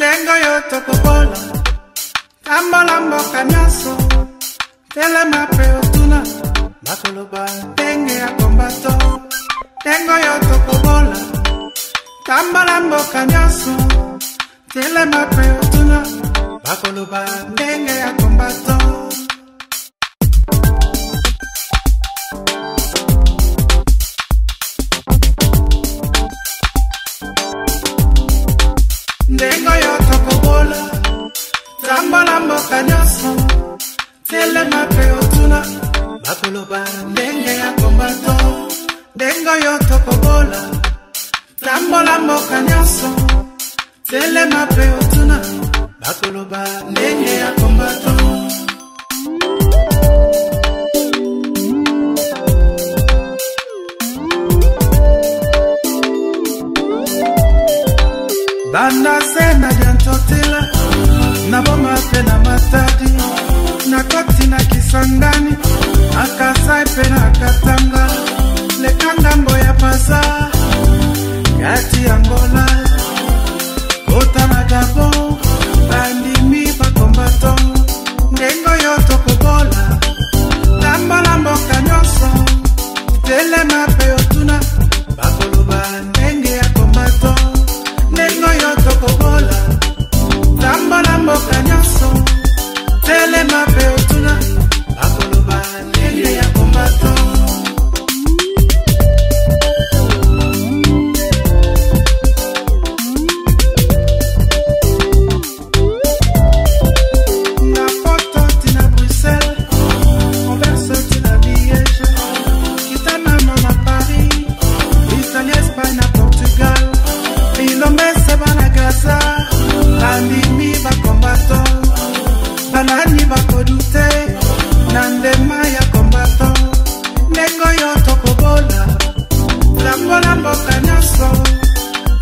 Dengo yo tokobola, tambola mboka nyaso, telema pe otuna, bakoloba ndenge ya kombato. Dengo yo tokobola, tambola mboka nyaso, telema pe otuna, bakoloba ndenge ya kombato. Dengo yo tokobola, tambola mboka nyaso, telema pe otuna, bakoloba ndenge ya kombato. Dengo yo tokobola, tambola mboka nyaso, telema pe otuna, bakoloba ndenge ya kombato. Banda sena diantotela, na boma pena matadi, na koti na kisangani, akasai pena katanga, lekanga mboya pasa, gati Angola, kota na Gabon, bandi mi pa kombato. Dengo yo tokobola, tambala mboka nyoso, telema pe otuna, bakoloba ndenge ya kombato. Dengo yo tokobola, tambala mboka nyaso, telema pe otuna, bakoloba ndenge ya kombato. Na poto tina Bruxelles, converse tina Liège, kitana mama Paris, Italie, Espagne, Portugal. Ilomese bana Gaza, bandimi bakombato, banani bakodute, nandema ya kombato. Dengo yo tokobola, tambola mboka nyaso,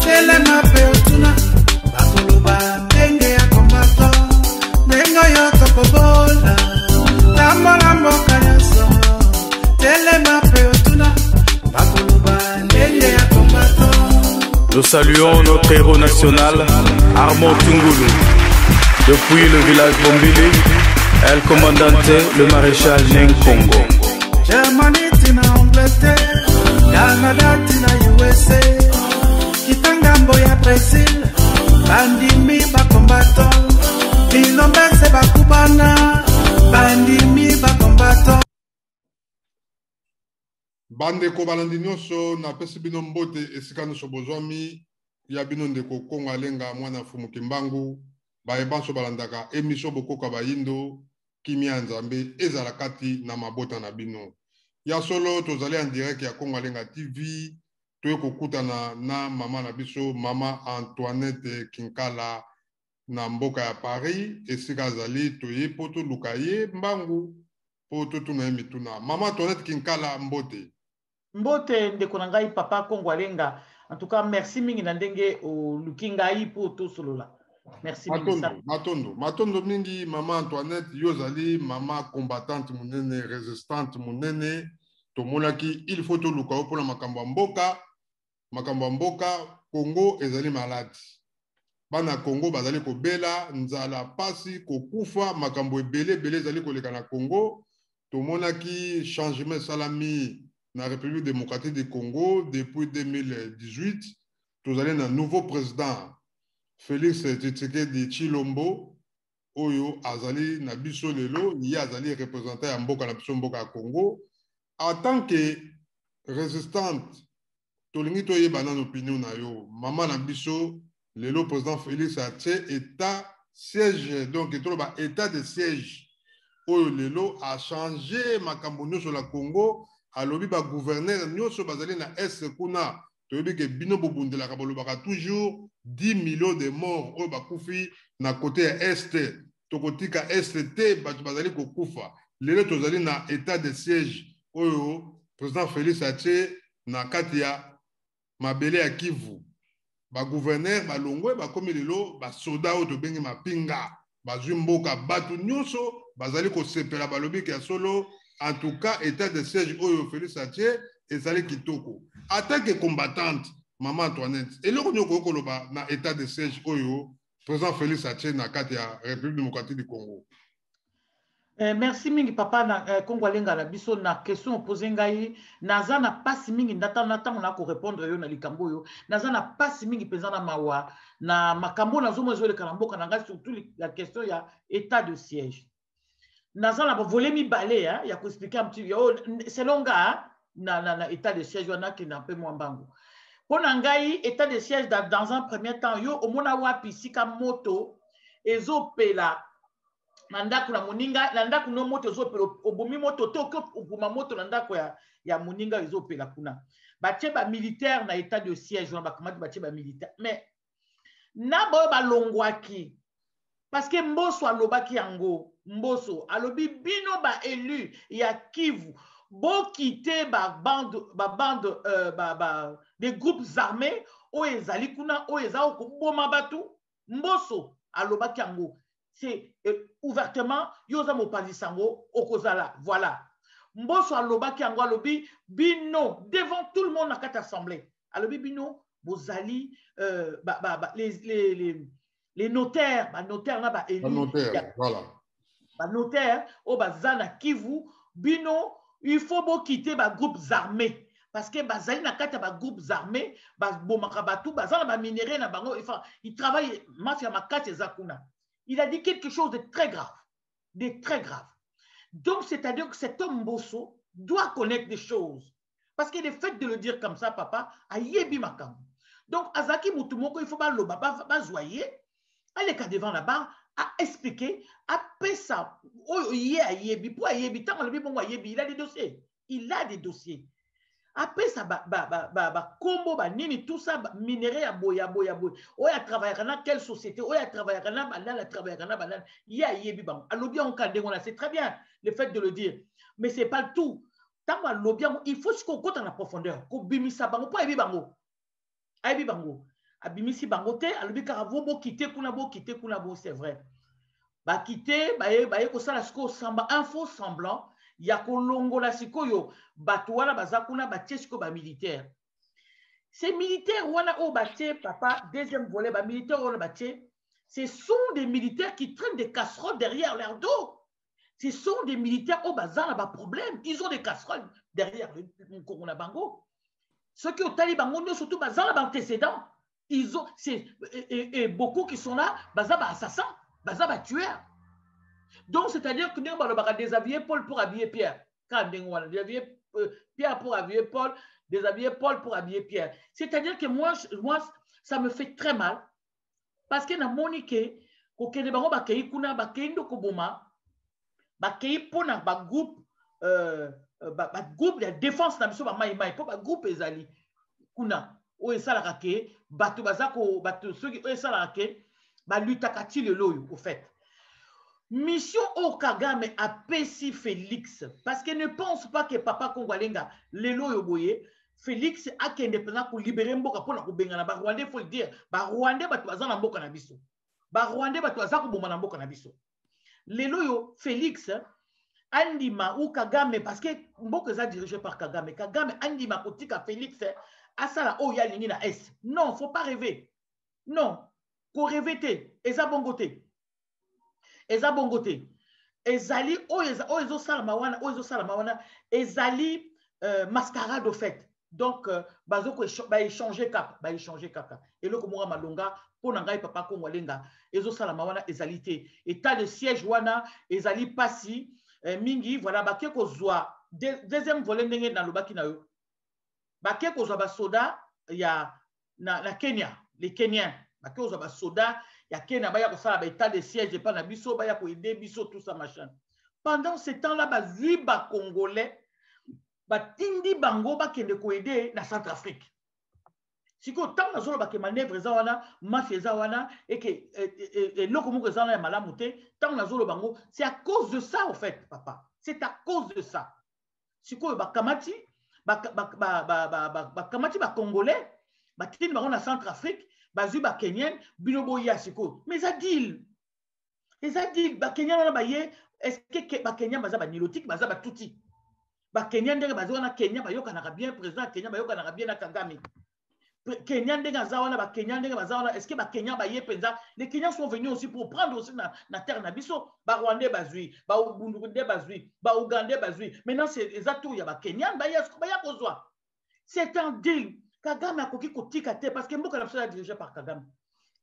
telema pe otuna, bakoloba ndenge ya kombato. Dengo yo tokobola, tambola mboka nyaso, telema pe otuna, bakoloba ndenge ya kombato. Nous saluons notre héros national, Armand Tungulu. Depuis le village Bombili, El Commandante, le maréchal Neng Congo. Germany tina Angleterre, Canada tina USA, Kitangambo ya Brazil, bandimi bakombato, Bilombese bakubana, bandimi bakombato. Bandeko balandi nyonso na pesi bino mbote esika nyonso bozwami ya bino ndeko Kongo alenga mwana fumu kimbangu bayebanso balandaka emission bokoka bayindo kimia nzambe ezala kati na mabota na bino ya solo tozali en direct ya Kongo alenga TV toye kokutana na mama na biso mama Antoinette Kinkala na mboka ya Paris esika azali toye poto lukaye mbangu poto tuna mituna mama Antoinette Kinkala mbote. Mbote ndeko na ngai papa Kongo alenga. En tout cas, merci mingi na ndenge o lukingai po to solola. Merci mingi. Matondo mingi mama Antoinette yozali mama combattante munene résistante munene tomolaki il faut to luka pour la makambo mboka Congo ezali malade. Bana Congo bazali ko bela nzala pasi ko kufa makambo ebele ezali koleka na Congo tomonaki changement salami na République démocratique du Congo depuis 2018 nous allons un nouveau président Félix Tshisekedi Tshilombo oyo azali na biso lelo ni azali représentant ya mboka na biso mboka ya Congo en tant que résistante tolingi toyeba na opinion na yo mama na biso lelo président Félix atie état siège donc etoloba état de siège oyo lelo a changé makambo nyonso la Congo alobi ba gouverneur nyonso bazali na est kuna toyebi ke bino bobundelaka bolobaka toujours 10 millions de morts oyo bakufi na côté ya est tokotika est te bato bazali kokufa lelo tozali na état de siège oyo président Félix atie na kati ya mabele ya Kivu ba gouverneur balongwe bakomi lelo ba soda oyo tobengi mapinga bazwi mboka bato nyonso bazali kosepela balobi ke solo en tout cas état de siège oyo Félix atie ezali kitoko en tant que combattante maman Antoinette eloko nyoko koloba na état de siège oyo Président Félix Ache na kati ya République démocratique du Congo. Merci mingi papa na Kongwalenga na biso na question posé ngai naza na pasi mingi ndata na ko répondre yo na likambo yo naza na pasi mingi penza na mawa na makambo na zomo ezole kana mboka na ngai surtout la question ya état de siège naza na volé mi balé ya ko expliquer un petit yo selon nga na état de siège wana ki na pe mwambango pona ngai état de siège dans un premier temps yo omona wapi sika moto ezopela nandako na moninga nandako no moto ezopela obomi moto to ko obuma moto nandako ya moninga ezopela kuna batie ba militaire na état de siège na bakamati batie ba militaire mais na bo balongwaki parce que Mbosso alobaki yango Mbosso alobi bino ba élu ya Kivu bo quitter ba bande des groupes armés o ezali kuna o ezao ko boma batu Mbosso alobaki yango c'est ouvertement yoza mopandi sango okozala voilà Mbosso alobaki yango alobi bino devant tout le monde na kati assemblée alobi bino bozali les notaires notaire na ba élu voilà ba notaire o bazana Kivu bino il faut bo quitter ba groupes armés parce que bazali na kati ba groupes armés ba bomaka batu bazana ba minerais na bango enfin ils travaillent mafia makati zakuna. Il a dit quelque chose de très grave. Donc, c'est-à-dire que cet homme Mbosso doit connaître des choses. Parce que le fait de le dire comme ça, papa, a yebi makam. Donc, Azaki Moutoumoko, il faut pas le bazoyer, aller devant là-bas, à expliquer, à ça. Oh, il a yebi, pour yebi, tant il a des dossiers. Il a des dossiers. Après ça, combo, nini, tout ça, minerai à boya. Oh, il a travaillé dans quelle société? Oh, il a travaillé dans banane. Il y a yebi bang. À l'objet, c'est très bien le fait de le dire. Mais ce n'est pas le tout. Tant à l'objet, il faut qu'on compte en la profondeur. Qu'on bimisa bango, pas yebi bango. Yebi bango. Abimisi bango te, à l'objet, car vous quitter kunabo, c'est vrai. Quitter, ko sala sko samba, un faux semblant. Ya kolongo la sikoyo batouana bazakuna batie siko ba militaire. Ces militaires wana o batie papa deuxième volet ba militaires wana batie, ce sont des militaires qui traînent des casseroles derrière leur dos. Ce sont des militaires au bazar ba problème, ils ont des casseroles derrière le Corona Bango. Ceux qui ont talibango surtout bazar ba antécédents, ils ont et beaucoup qui sont là bazar ba assassins, bazar ba tueurs. Donc, c'est-à-dire que nous allons déshabiller Paul pour habiller Pierre. Quand nous allons déshabiller Pierre pour habiller Paul, déshabiller Paul pour habiller Pierre. C'est-à-dire que moi, ça me fait très mal. Parce que dans mon équipe, quand nous avons bakei kuna bakei ndoko boma, bakei pona ba groupe de défense na biso ba mai po ba groupe ezali kuna o esala kake batu bazako batu ceux qui esala kake ba lutakati le loyo au fait. Mission au Kagame a Pessi Félix. Parce qu'il ne pense pas que Papa Kongwalenga, Lelo Yoboye, Félix a qui indépendant pour libérer Mboka pour la Kubengana. Rwandais, il faut le dire. Rwandais, Batouazan Mboka Nabiso. Rwandais, Batouazan Kubomana Mboka Nabiso. Lelo Yo, Félix, Andima ou Kagame, parce que Mboka est dirigé par Kagame. Kagame, Andima, Kotika Félix, Asala, oh, ya Lini na S. Non, il ne faut pas rêver. Non, pour rêver, et ça bon côté. Eza bongote ezali oezo salamawana ezali mascarade au fait donc bazoko ba échanger cap et le komora malonga pona ngai papa Kongwalenga ezo salamawana ezali te état de siège wana ezali pasi mingi voilà baké kozwa deuxième volet ndenge na lobaki na yo baké kozwa ba soda ya na Kenya les Kenyans baké kozwa ba soda ya Kenya baya kosala ba état de siège pas na biso baya ko aider biso tout ça machin. Pendant ce temps-là bazui ba congolais ba tindi bango ba kende ko aider na Centrafrique. Siko tant na zolo ba ke manœuvre za wana mafia za wana et que loko moko za na malamu te tant na zolo bango c'est à cause de ça au fait papa. C'est à cause de ça. Siko ba kamati ba kamati ba congolais ba tindi bango na Centrafrique bazu ba Kenyan binobo ya siko mais ça dit ba Kenyan na ba ye est-ce que ba Kenyan baza ba nilotique baza ba tuti ba Kenyan ndenge bazo na Kenya ba yoka na bien président Kenya ba yoka na bien na Kagame Kenya ndenga zawana ba Kenya ndenga bazawana est-ce que ba Kenya ba yepenza les Kenyans sont venus aussi pour prendre aussi na terre na biso ba Rwandais bazui ba Burundais bazui ba Ougandais bazui maintenant c'est exactement ya ba Kenyan ba ya kozwa c'est un deal Kagame akoki kotika te parce que mboka na biso dirigé par Kagame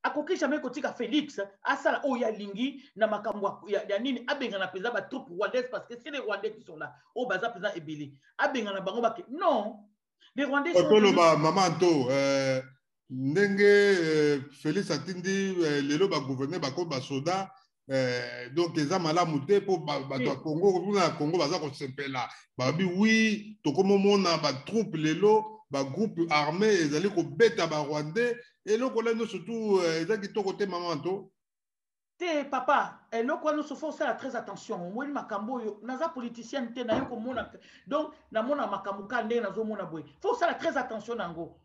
akoki jamais kotika Félix asala oya lingi na makambo ya nini abenga na peza ba troupes rwandaises parce que c'est les Rwandais qui sont là au baza peza ebili abenga na bango ba non. Les Rwandais sont venus... Maman To, ndenge Félix atindi lelo ba gouverner ba ko ba soda donc eza malamu te po ba Congo na Congo baza ko sepela ba bi oui to komo mona ba troupe lelo ba groupe armé ezali ko beta ba Rwandais et loko lendo surtout eza kitoko te Maman To. Te papa, et là quoi nous faut faire très attention. Moi makambo yo naza politicien te na yo ko mona donc na mona makambo ka ndé na zo mona boy. Faut faire très attention nango.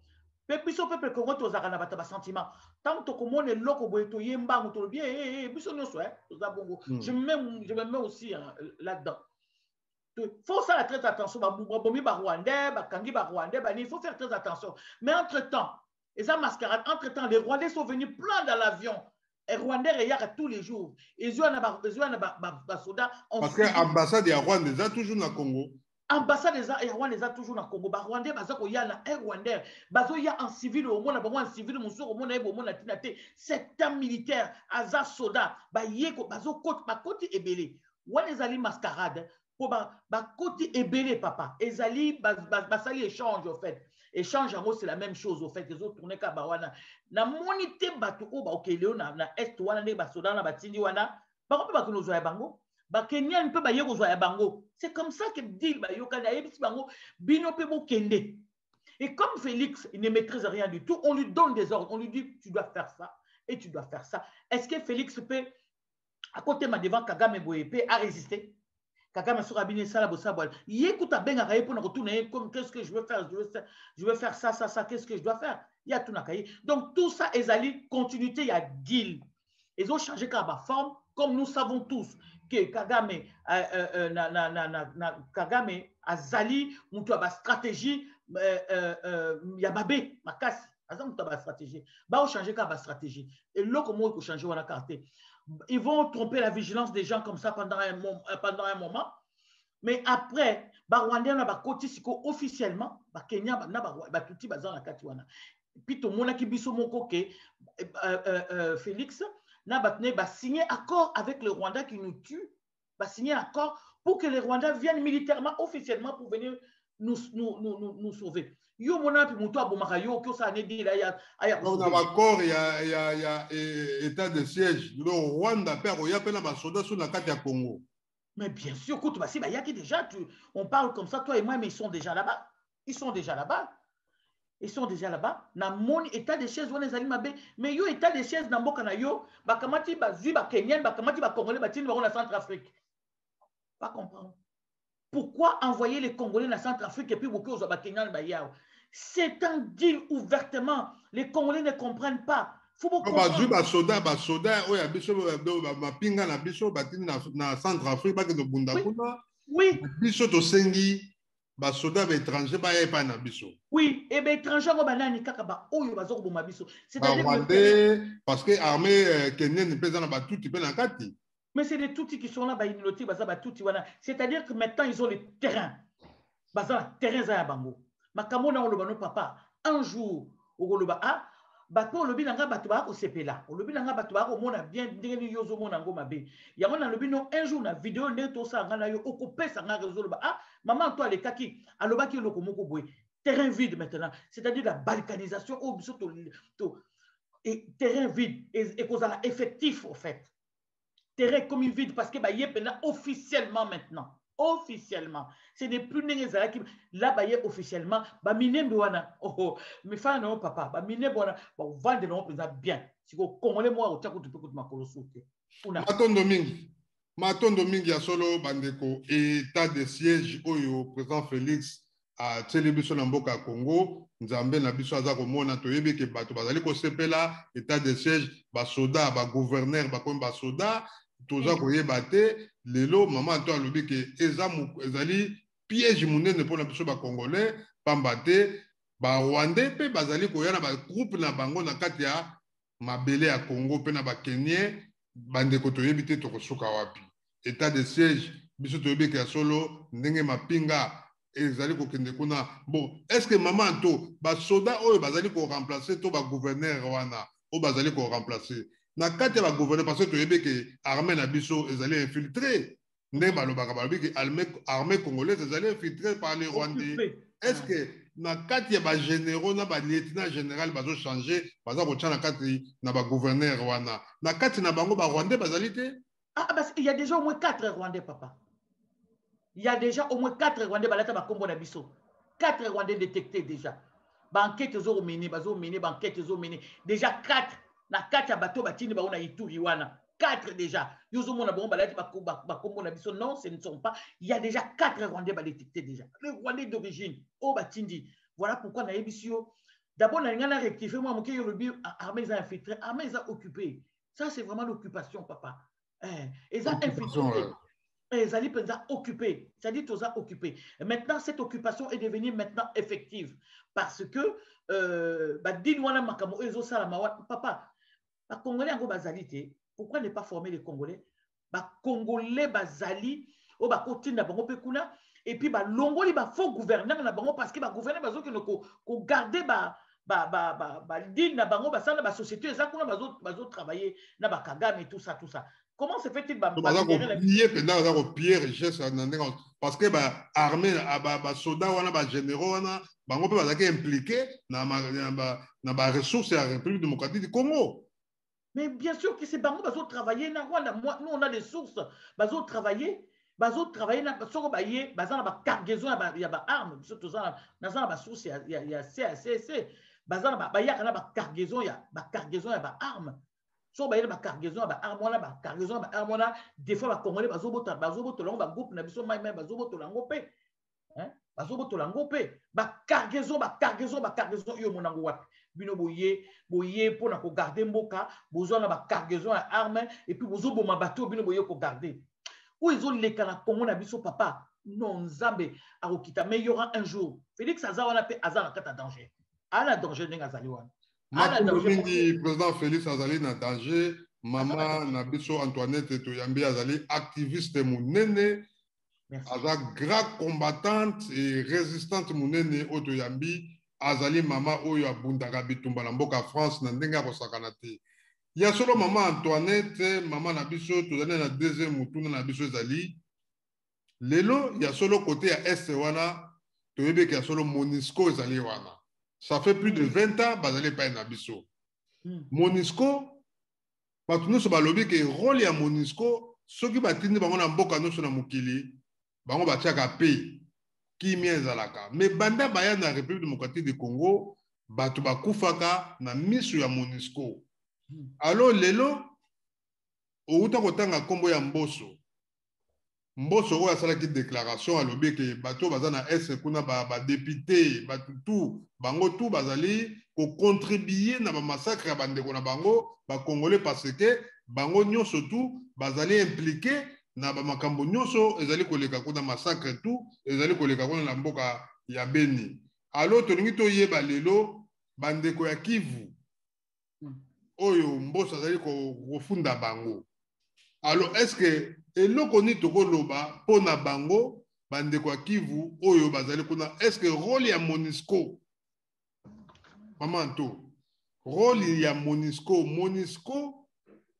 Biso peuple Congo to zaka na bata ba sentiment. Tant to ko mona loko boy to yemba mo to bien biso nyonso to za bongo. Je me mets aussi là-dedans. Faut faire très attention ba bomi ba Rwandais, ba kangi ba Rwandais, ba il faut faire très attention. Mais entre-temps, et ça mascarade entre-temps les Rwandais sont venus plein dans l'avion. Et Rwandais regardent tous les jours. Ils ont des soldats. Parce que l'ambassade de Rwanda est toujours dans le Congo. L'ambassade de Rwanda est toujours dans le Congo. Les Rwandais, il y a un Rwandais. Il y a un civil au monde, un civil au monde, c'est un militaire, un soldat. Il y a un côté ébélé. Il y a des mascarades. Il y a un côté ébélé, papa. Il y a des échanges, en fait. Échange en gros c'est la même chose au fait les autres tourner ka bawana na monité bato o ba okele na est wana ne ba soda na batindi wana ba ko ba ko zo ya bango ba Kenyan pe ba ye ko zo ya bango c'est comme ça que deal ba yo kana yebisi bango bino pe bo kende et comme Félix il ne maîtrise rien du tout on lui donne des ordres on lui dit tu dois faire ça et tu dois faire ça est-ce que Félix peut à côté ma devant Kagame Boyepe a résisté Kagame sur Abine Sala Bossabol. Yécoute à Benga pour retourner comme qu'est-ce que je veux faire, je veux faire ça, qu'est-ce que je dois faire. Il y a tout nakaye. Donc tout ça est allé continuité, il y a deal. Ils ont changé la forme, comme nous savons tous que Kagame Kagame a zali, mutu a stratégie, Yababe, Makasi, azam mutu a stratégie. Ba changer la stratégie. Et là comment il faut changer la carte. Ils vont tromper la vigilance des gens comme ça pendant un moment. Mais après, Rwanda na côté officiellement, Kenya na tuti bazana katiwana. Puis tout monde qui biso moko ke Félix na batne ba signer accord avec le Rwanda qui nous tue, ba signer accord pour que les Rwandais viennent militairement officiellement pour venir nous sauver. Yo mona pi muto abomaka yo ko sa ne di la ya on a accord il y a état de siège le Rwanda père il y a plein de soldats sur la carte du Congo. Mais bien sûr écoute bah si bah il y a qui déjà on parle comme ça toi et moi mais ils sont déjà là-bas. Ils sont déjà là-bas. Na mon état de siège wana zali mabe mais yo état de siège na mboka na yo ba kamati ba zui ba Kenyan ba kamati ba Congolais ba tini ba na Centrafrique. Pas comprendre. Pourquoi envoyer les Congolais dans Centrafrique et puis beaucoup aux Kenyan ba yao? C'est un deal ouvertement. Les Congolais ne comprennent pas. Faut beaucoup comprendre. Ba soda oya biso ba pinga na biso ba tini na Centrafrique ba ke do bunda kuna. Oui. Biso to sengi ba soda ba étranger ba ya pa na biso. Oui, et ben étranger ko banani kaka ba oyo bazo ko boma biso. C'est-à-dire que parce que armée kenyan pesa na ba tuti pe na kati. Mais c'est des toutis qui sont là, c'est-à-dire que maintenant ils ont le terrain. Terrain za bango. Makamona on le bano papa. Un jour, au loba a, bato le binanga bato ba ko sepela. Le binanga bato ba ko mona bien ndenge yozo mona ngo mabe. Ya mona le bino un jour na vidéo ne to sa ngana yo okopé sa ngana réseau loba a, maman toi le kaki, aloba ki loko moko boy. Terrain vide maintenant, c'est-à-dire la balkanisation au biso to et terrain vide et cause effectif au fait. Terrain comme vide parce que bah officiellement maintenant ce n'est plus nécessaire qui là bah officiellement bah minembe wana mais fa non papa bah minembe wana bah vendre non présent bien si ko congolais moi au tako tu peux que makolo souke matondo mingi ya solo bandeko état de siège oyo président Félix a télévision na mboka Congo nzambe na biso aza ko mona to yebi ke bato bazali ko sepela état de siège ba soda ba gouverneur ba comme ba soda toza koyeba te lelo mama to alobi ke ezali piège munene pour na biso ba congolais pamba te ba Rwandais pe bazali ko yana ba groupe na bango na kati ya mabele ya Congo pe na ba Kenien bande ko toyebi te to kosuka wapi état de siège biso toyebi ke solo ndenge mapinga ezali ko kende kuna bon est-ce que maman to ba soda oyo bazali ko remplacer to ba gouverneur wana o bazali ko remplacer na kati ya ba gouverneur parce que toyebi ke armée na biso ezali infiltré ndenge balobaka balobi ke armée congolaise ezali infiltré par les Rwandais. Est-ce que na kati ya ba généraux na ba lieutenant général bazo changer baza ko tchana kati na ba gouverneur wana na kati na bango ba Rwandais bazali te? Ah parce qu'il y a déjà au moins 4 Rwandais papa. Il y a déjà au moins 4 Rwandais balata ba kombo na biso. 4 Rwandais détectés déjà. Ba enquête zo mené bazo mené ba enquête zo mené déjà 4 na 4 ya bateau batini ba ona Ituri wana. 4 déjà. Yozo mona bon balati ba kombo na biso non, ce ne sont pas. Il y a déjà 4 Rwandais détectés déjà. Les Rwandais d'origine au batindi. Voilà pourquoi na yebisio d'abord na ngana rectifier moi moké yolobi armée za infiltré, armée za occupé. Ça c'est vraiment l'occupation papa. Et ça infiltré. Les alliés peuvent occupés, c'est-à-dire tous occupés. Maintenant, cette occupation est devenue maintenant effective parce que papa, les Congolais en bazalité. Pourquoi ne pas former les Congolais? Les Congolais bazali, au bakotine na bango pekuna, et puis longoli ba faux gouverneur na bango parce que ba gouverneur bazo ko garder digne na bango basala ba société eza kuna bazo travailler na ba Kagame et tout ça. Comment se fait-il parce que armée soldats wana ba généraux wana bango pe bazaki impliqué na ba ressources de la République démocratique du Congo. Mais bien sûr que c'est bango bazo travailler na Rwanda. Nous on a des sources bazo travailler na soko baye bazana ba cargaison ya ba armes surtout ça na ba source ya CACC bazana ba ya ba cargaison ya ba armes. So ba yeba cargaison ba armona ba cargaison ba armona des fois ba congolais bazobota lango ba groupe na biso mai bazobota lango pe bazobota lango pe ba cargaison yo monango wapi bino boye pona ko garder mboka bozona ba cargaison ya arme et puis bozoboma bateau bino boye ko garder où ils ont les kana Congo na biso papa non nzambe akokita mais il y aura un jour Félix Azawana pe azana kata danger ala danger ndenge azali wana. Le président Félix Azali na danger, maman Nabiso Antoinette Toyambi Azali activiste mounene, Azali grave combattante et résistante mounene au Toyambi, Azali maman Oyo Abundaka Bitumba Mboka France Nandenga Rosakanate. Il y a solo maman Antoinette, maman Nabiso Toyambi na deuxième moutuna Nabiso Azali. Lelo, il y a solo côté à Est wana, Toyebe qui a solo Monisco Azali wana. Ça fait plus de 20 ans que vous pas un biso. Monisco, nous sommes lobby que rôle ya Monisco, ceux qui battent bango na mboka no na mukili, bango batiaka pays qui mienzalaka. Mais banda baya na République démocratique du Congo, batu bakufaka na misu ya Monisco. Alors lelo, outa kotanga kombo ya Mboso. Mboso oyo asalaki déclaration alobi ke bato baza na est kuna ba député tout bango tout bazali ko contribuer na ba massacre ya bandeko na bango ba congolais parce que bango nyonso tout bazali impliqué na ba makambo nyonso ezali koleka kuna massacre tout ezali koleka kuna na mboka ya Beni. Alors tolingi to yeba lelo bandeko ya Kivu oyo Mboso azali ko funda bango. Alors est-ce que eloko ni tokoloba pona bango bandeko ya Kivu oyo bazali kuna est-ce que rôle ya Monisco maman to rôle ya Monisco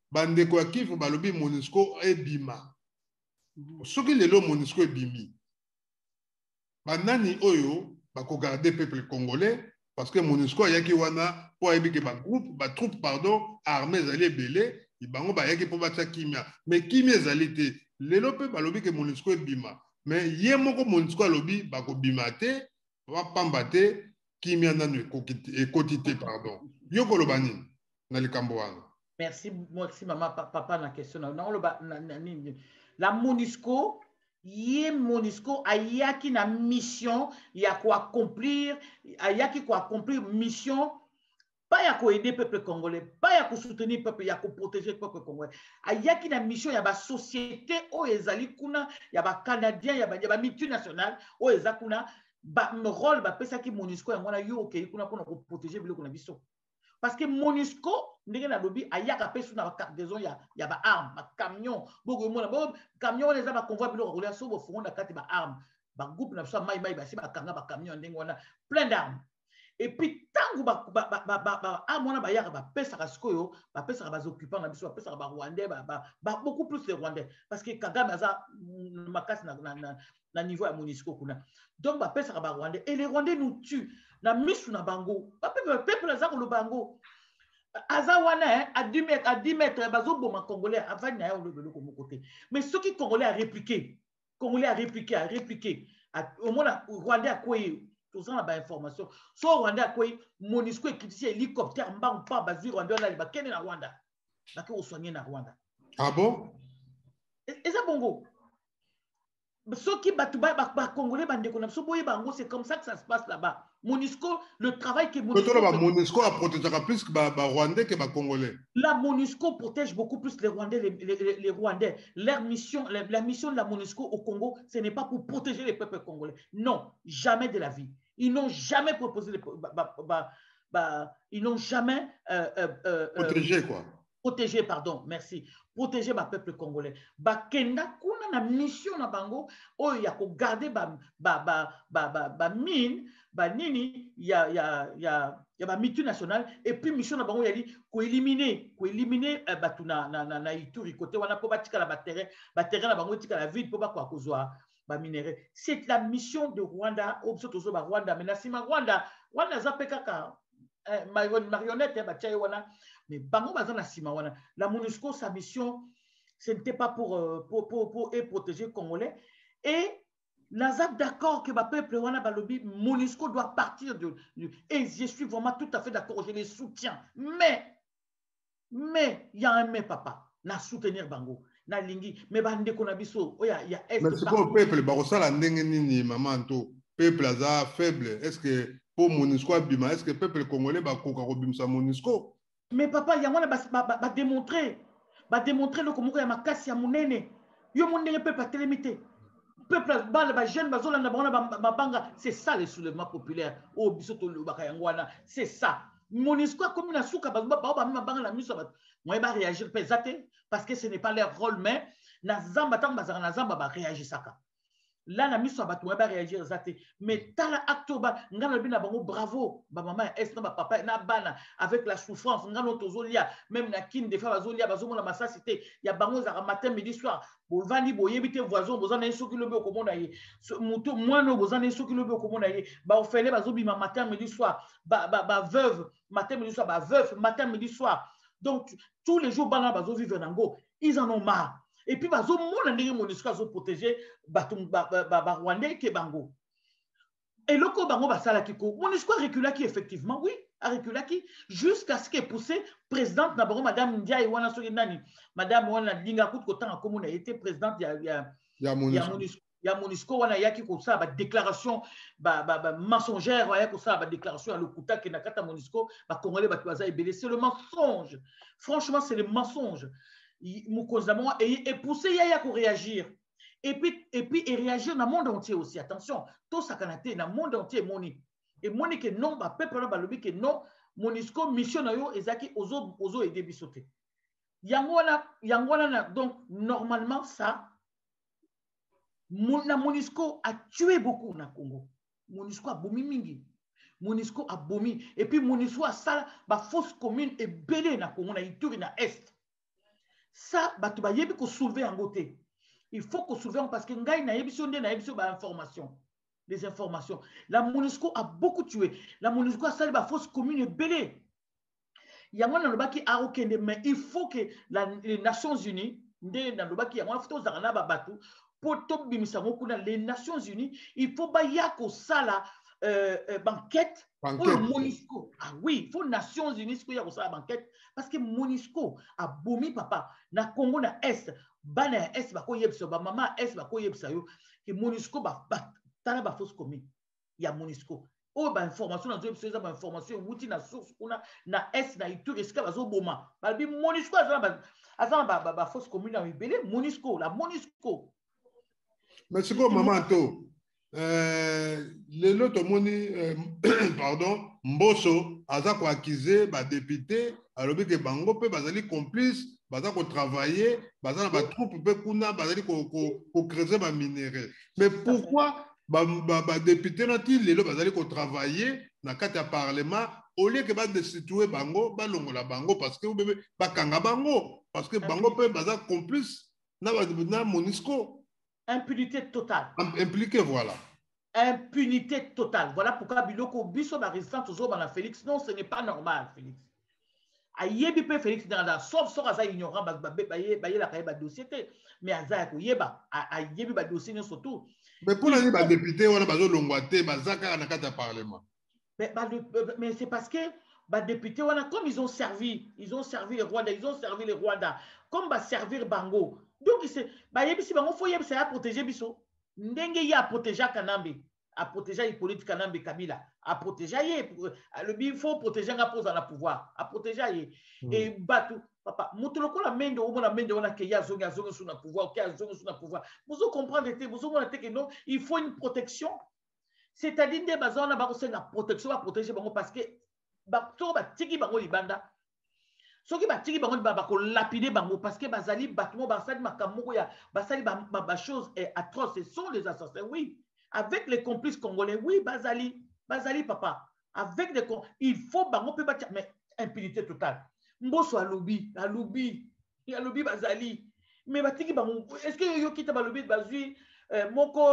bandeko ya Kivu balobi Monisco ebima soki lelo Monisco ebimi banani oyo bako garder peuple congolais parce que Monisco yaki wana po ebike ba groupe ba troupe pardon armée zali belé bango ba yaki po batia kimia mais kimia ezali te lelo pe balobi ke Monisco ebima mais ye moko Monisco alobi bako bima te bapamba te kimia nanu ekoti te pardon yo koloba nini na likambo wana. Merci maman papa na question na oloba la Monisco ye Monisco ayaki na mission ya ko accomplir mission pas pour aider le peuple congolais, pas pour soutenir le peuple, pour protéger le peuple congolais. Il y a une mission, il y a une société, il y a des Canadiens, il y a des multinationales, il y a rôle bapesa ki MONUSCO yango na yo okei kuna mpona koprotéger biloko na biso parce que MONUSCO ndenge nalobi ayaka mpe so na bacargaison ya baarme bacamion bokomona camion wana eza baconvoi biloko kolia so bofongo na kati baarme bagroupe na biso ya maimai basi bakanga bacamion ndenge wana plein d'armes et puis tango baarme wana bayaka bapesaka sikoyo bapesaka baoccupant na biso bapesaka barwandais beaucoup plus les rwandais parce que Kagame aza makasi na niveau ya MONUSCO kuna donc bapesaka barwandais et les rwandais nous tuent na misu na bango peuple aza koloba bango aza wana à 10 mètres bazoboma congolais avani na ye olobeloko moko te mais soki congolais a répliqué omona rwandais akwei toza na bainformation so rwandais akwei MONUSCO ekritisi hélicoptère mbangu mpa bazwi rwandais wana bakende na rwanda bake osoigne na rwanda ah bon eza bongo soki batu congolais bandeko na biso boye bango c'est comme ça que ça se passe là-bas MONUSCO le travail que MONUSCO a protégé plus que Rwandais que Congolais. La MONUSCO protège beaucoup plus les Rwandais, les Rwandais. La mission de la MONUSCO au Congo, ce n'est pas pour protéger les peuples congolais. Non, jamais de la vie. Ils n'ont jamais proposé ils n'ont jamais protégé quoi. Protéger, pardon, merci. Protéger le peuple congolais. Kenda kuna na mission na bango, oh ya ko garder mine, nini ya multinationale et puis mission na bango ya dit ko éliminer batu na Ituri côté wana po batika la terrain na bango tika la ville po ba kwa kozwa ba minerais. C'est la mission de Rwanda, obsotozo ba Rwanda, mais na sima Rwanda za pekaka marionnette ba tchaye wana. Mais bango baza na sima wana la MONUSCO sa mission ce n'était pas pour protéger les Congolais et nazab d'accord que le peuple wana balobi MONUSCO doit partir et je suis vraiment tout à fait d'accord, je les soutiens, mais il y a un mais papa na soutenir bango na lingi mais bande ko na biso oya ya est mais c'est quoi le peuple barosala ndenge nini maman to peuple aza faible, est-ce que pour MONUSCO bima, est-ce que le peuple congolais ba koka ko bimsa MONUSCO? Mais papa, il y a un démontrer le comment il y a ma casse ya munene. Yo munene peuple télémité. Peuple ba jeune bazola na banga, c'est ça le soulèvement populaire. Oh bisoto le bakayangwana, c'est ça. MONUSCO comme na souka ba banga la miso ba. Moi ba réagir pesate parce que ce n'est pas leur rôle mais na zamba tang bazara na zamba ba réagir saka. Là na miso ba moi ba réagir zate mais tala actoba ngana bina bango bravo ba maman est na ba papa na bana avec la souffrance ngana tozolia même na kin des fois bazolia bazomona masasité ya bango za matin midi soir bovandi boyebite voisin bozana soki lobe okomona ye muto mwana bozana soki lobe okomona ye ba ofele bazobima matin midi soir ba veuve matin midi soir ba veuve matin midi soir donc tous les jours bana bazo vivre nango ils en ont marre. Et puis, MONUSCO a protégé Rwandais et Bango. Et le Bango MONUSCO a reculé qui effectivement, oui, a reculé qui jusqu'à ce qu'elle poussé présidente d'abord Madame Ndiaye Wana Solinani, Madame Wana Linga Koutkotan a comme on a été présidente il y a MONUSCO wana yaki ko sa ba déclaration mensongère ya ko sa ba déclaration à lokuta ke nakata MONUSCO ba congolais ba twaza ebele, c'est le mensonge. Franchement, c'est le mensonge. Et pousser Yaya pour réagir. Et puis réagir dans le monde entier aussi. Attention, tout ça dans le monde entier, Moni. Et Moni que non, bah, peuple là, bah, que non, MONUSCO mission na yo ezaki ozo aider bisoté. Yangwana donc normalement ça, MONUSCO a tué beaucoup na Congo. MONUSCO a bomi mingi. MONUSCO a bomi. Et puis MONUSCO a ça, bah fausse commune et belé na Congo na Ituri na Est. Ça, bah, tu vas soulever en côté. Il faut qu'on soulève parce que ngai na yebiso information. Les informations. La MONUSCO a beaucoup tué. La MONUSCO a salé ba fausse commune belé. Il y a un baki a okende mais il faut que les Nations Unies dans le baki ya faut zarana ba batu pour top bimisa kuna les Nations Unies, il faut ba yako sala banquette pour le MONUSCO. Ah oui, il faut Nations Unies pour y avoir ça banquette parce que MONUSCO a bomi papa na Congo na Est, bana Est ba ko yebso ba mama Est ba ko yebsa yo que MONUSCO ba tala ba fausse commune. Il y a MONUSCO. Oh ba information na yebso za ba information wuti na source kuna na Est na Ituri eska bazo boma. Ba bi MONUSCO azana ba fausse commune na ibele MONUSCO, la MONUSCO. Mais c'est quoi maman to? lelo tomoni pardon Mbosso aza ko accuser ba député alobi ke bango pe bazali complice baza ko travailler baza na ba troupe pe kuna bazali ko creuser ba minerais mais pourquoi ba député nati lelo bazali ko travailler na kati ya parlement au lieu que ba destituer bango ba longola bango parce que ba kanga bango parce que bango pe baza complice na MONUSCO. Impunité totale. Impliqué, voilà. Impunité totale. Voilà pourquoi Biloko Bisso ma résistance toujours dans Félix. Non, ce n'est pas normal, Félix. Ayebi pe Félix Nada, sauf Aza ignorant, baye la kaye ba dossier. Mais Aza yeba, ayebi ba dossier surtout. Mais pour les députés, on a besoin de l'ongouaté, bazaka na kata parlement. Mais c'est parce que les députés, comme ils ont servi les Rwandais, ils ont servi les Rwandais, comme va servir Bango. Donc, il faut protéger Bisso. Ndenge ya protéger Kanambe, à protéger les politiques Kanambe Kabila, à protéger il faut protéger la pose à la pouvoir, à protéger et Batu papa mutuloko la mende ou la mende on a que ya zonga sur le pouvoir, pouvoir. Vous comprenez que non, il faut une protection. C'est-à-dire des bazons na ba la protection va protéger Bango parce que bato ba tiki Bango libanda. Ce qui batiki bango ba ko lapider bango parce que bazali batmo basali makamoko ya basali ba chose atroce, ce sont les assassins, oui, avec les complices congolais, oui, bazali papa avec des il faut bango peut battre mais impunité totale. Mbosso alobi bazali mais batiki bango est-ce que yo kita balobi bazui moko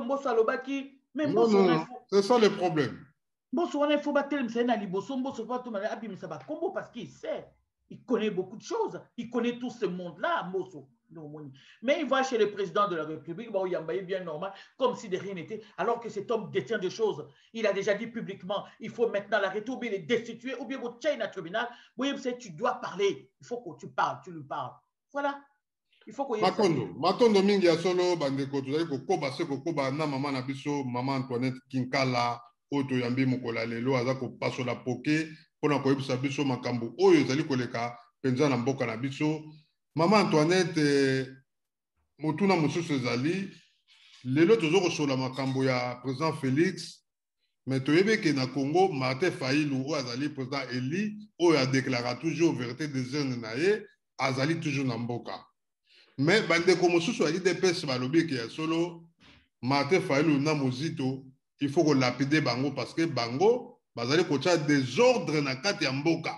Mbosso alobaki même non, c'est ça le problème. Mbosso on faut battre le na liboso Mbosso pas tout mal abi ça va combo parce qu'il sait. Il connaît beaucoup de choses. Il connaît tout ce monde-là, Mbosso. Mais il va chez le président de la République, bon, il est bien normal, comme si de rien n'était, alors que cet homme détient des choses. Il a déjà dit publiquement, il faut maintenant l'arrêter, ou bien le destituer, ou bien au Tchaïna tribunal. Oui, tu dois parler. Il faut que tu parles, tu lui parles. Voilà. Il faut qu'il y ait Matondo mingi ya solo bandeko tozali kokoba se kokoba na mama na biso mama Antoinette Kinkala oto yambi mokola lelo aza ko pasola poke pona koyebisa biso makambo oyo ezali koleka penza na mboka na biso. Mama Antoinette motuna mosusu ezali lelo tozo kosola makambo ya président Félix mais toyebi ke na Congo Martin Fayulu oyo azali président Eli oyo a déclaré toujours vérité des urnes na ye azali toujours na mboka. Mais bandeko mosusu ali DPS balobi ke ya solo Martin Fayulu na mozito il faut ko lapider bango parce que bango bazali kocha désordre na kati ya mboka.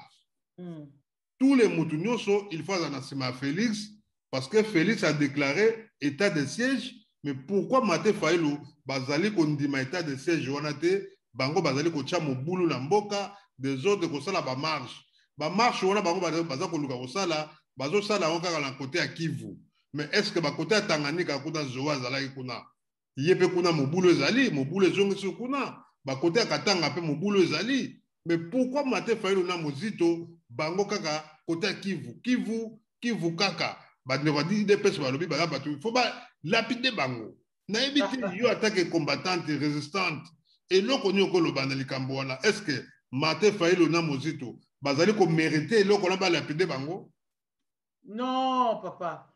Tous les mutunyoso il faut na sima Félix parce que Félix a déclaré état de siège. Mais pourquoi Martin Fayulu bazali kondima état de siège wana te bango bazali kocha mobulu na mboka désordre kosala ba marche wana bango bazali koluka kosala bazo sala kaka na côté ya Kivu. Mais est-ce que ba côté ya Tanganyika kuna Zoa zalaki kuna yepe kuna mobulu ezongi kuna ba côté ya Katanga pe mobulu ezali. Mais pourquoi Martin Fayulu na mozito bango kaka côté ya Kivu kaka bandeko di DPS balobi bala batu il faut ba lapider bango na éviter yo attaque combattante résistante et loko ni okolo bana likambo wana. Est-ce que Martin Fayulu na mozito bazali ko mériter loko na ba lapider bango? Non papa,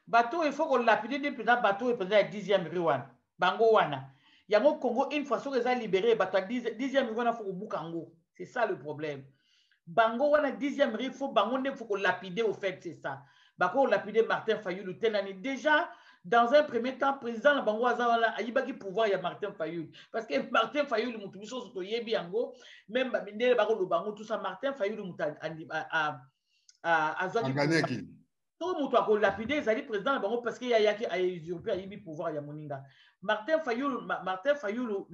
bateau il faut qu'on lapide des présidents bateau et président 10e riwan bango wana yango Congo une fois que ça libéré bateau 10e riwan faut bukango, c'est ça le problème. Bango wana 10e riwan faut bango ne faut qu'on lapider au fait, c'est ça. Bako lapider Martin Fayulu tenani déjà dans un premier temps président la bango azala ayibaki pouvoir ya Martin Fayulu parce que Martin Fayulu mutubiso soto yebi yango même bamindele bako lo bango tout ça Martin Fayulu muta azaki tout mutu ako lapider ezali président la bango parce que yaki a usurpé ayibi pouvoir ya moninga. Martin Fayulu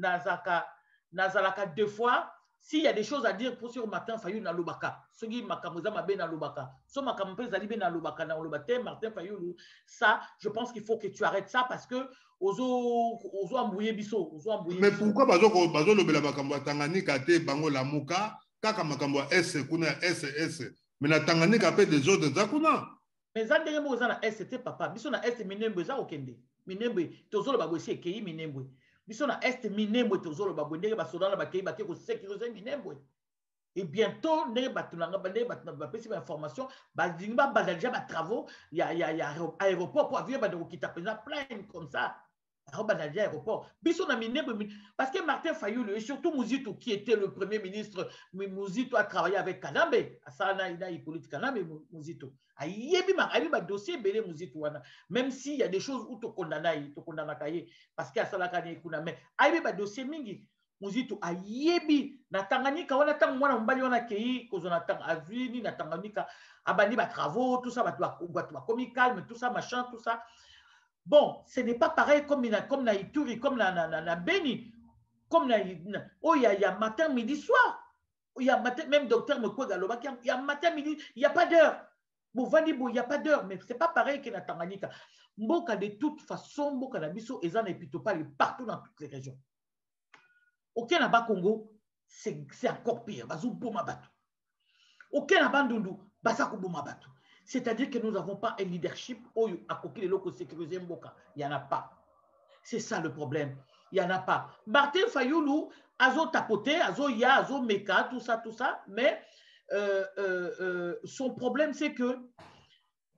nazalaka deux fois. S'il y a des choses à dire pour sur Martin Fayulu na lobaka, ce qui makamoza mabe na lobaka, so makampe zalibe na lobaka na lobate Martin Fayulu, ça je pense qu'il faut que tu arrêtes ça parce que ozo ambouye biso, mais pourquoi bazo lobela makambo Tanganyika te bango la muka kaka makambo S kuna SS mais na Tanganyika pe des autres zakuna mais zandenge mo za na ST papa biso na ST minembo za okende minembo tozolo bagosi ekei minembo biso na est minembo tozolo babondeke basoda na bakei bake ko sécuriser minembo et bientôt ndenge batulanga ndenge bapesi ba information bazingba bazalija ba travaux ya aéroport pour avion ba de kita pena plein comme ça aéroport. Parce que Martin Fayoulou et surtout Mouzito, qui était le premier ministre, mais Mouzito a travaillé avec Kanambe, il politique Kanambe, Mouzito. Il y a un dossier belé Mouzito, même s'il y a des choses où tu condamnes, parce qu'il y a ça là, mais il y a un dossier mingi. Mouzito a yebi na Tanganyika wana tang mwana mbali wana kei kozo na tang avini na Tanganyika abani ba travaux tout ça ba komi calme tout ça machin tout ça. Bon, ce n'est pas pareil comme na Ituri, comme na Beni, comme il y a matin, midi, soir. Il y a matin, même docteur Mekwe Galoba, il y a matin, midi, il n'y a pas d'heure. Bon, il n'y a pas d'heure, mais ce n'est pas pareil que na Tanganyika. Mboka de toute façon, Mboka na biso, et ça n'épite pas partout dans toutes les régions. Ok, na ba Congo, c'est encore pire. Bazou Bouma Batou. Ok, na Bandundu, Basakou Bouma Batou. C'est-à-dire que nous n'avons pas un leadership à côté de l'eau sécurisé Mboka. Il n'y en a pas. C'est ça le problème. Il n'y en a pas. Martin Fayoulou, Azo tapoté, Azo ya, Azo meka, tout ça. Mais son problème, c'est que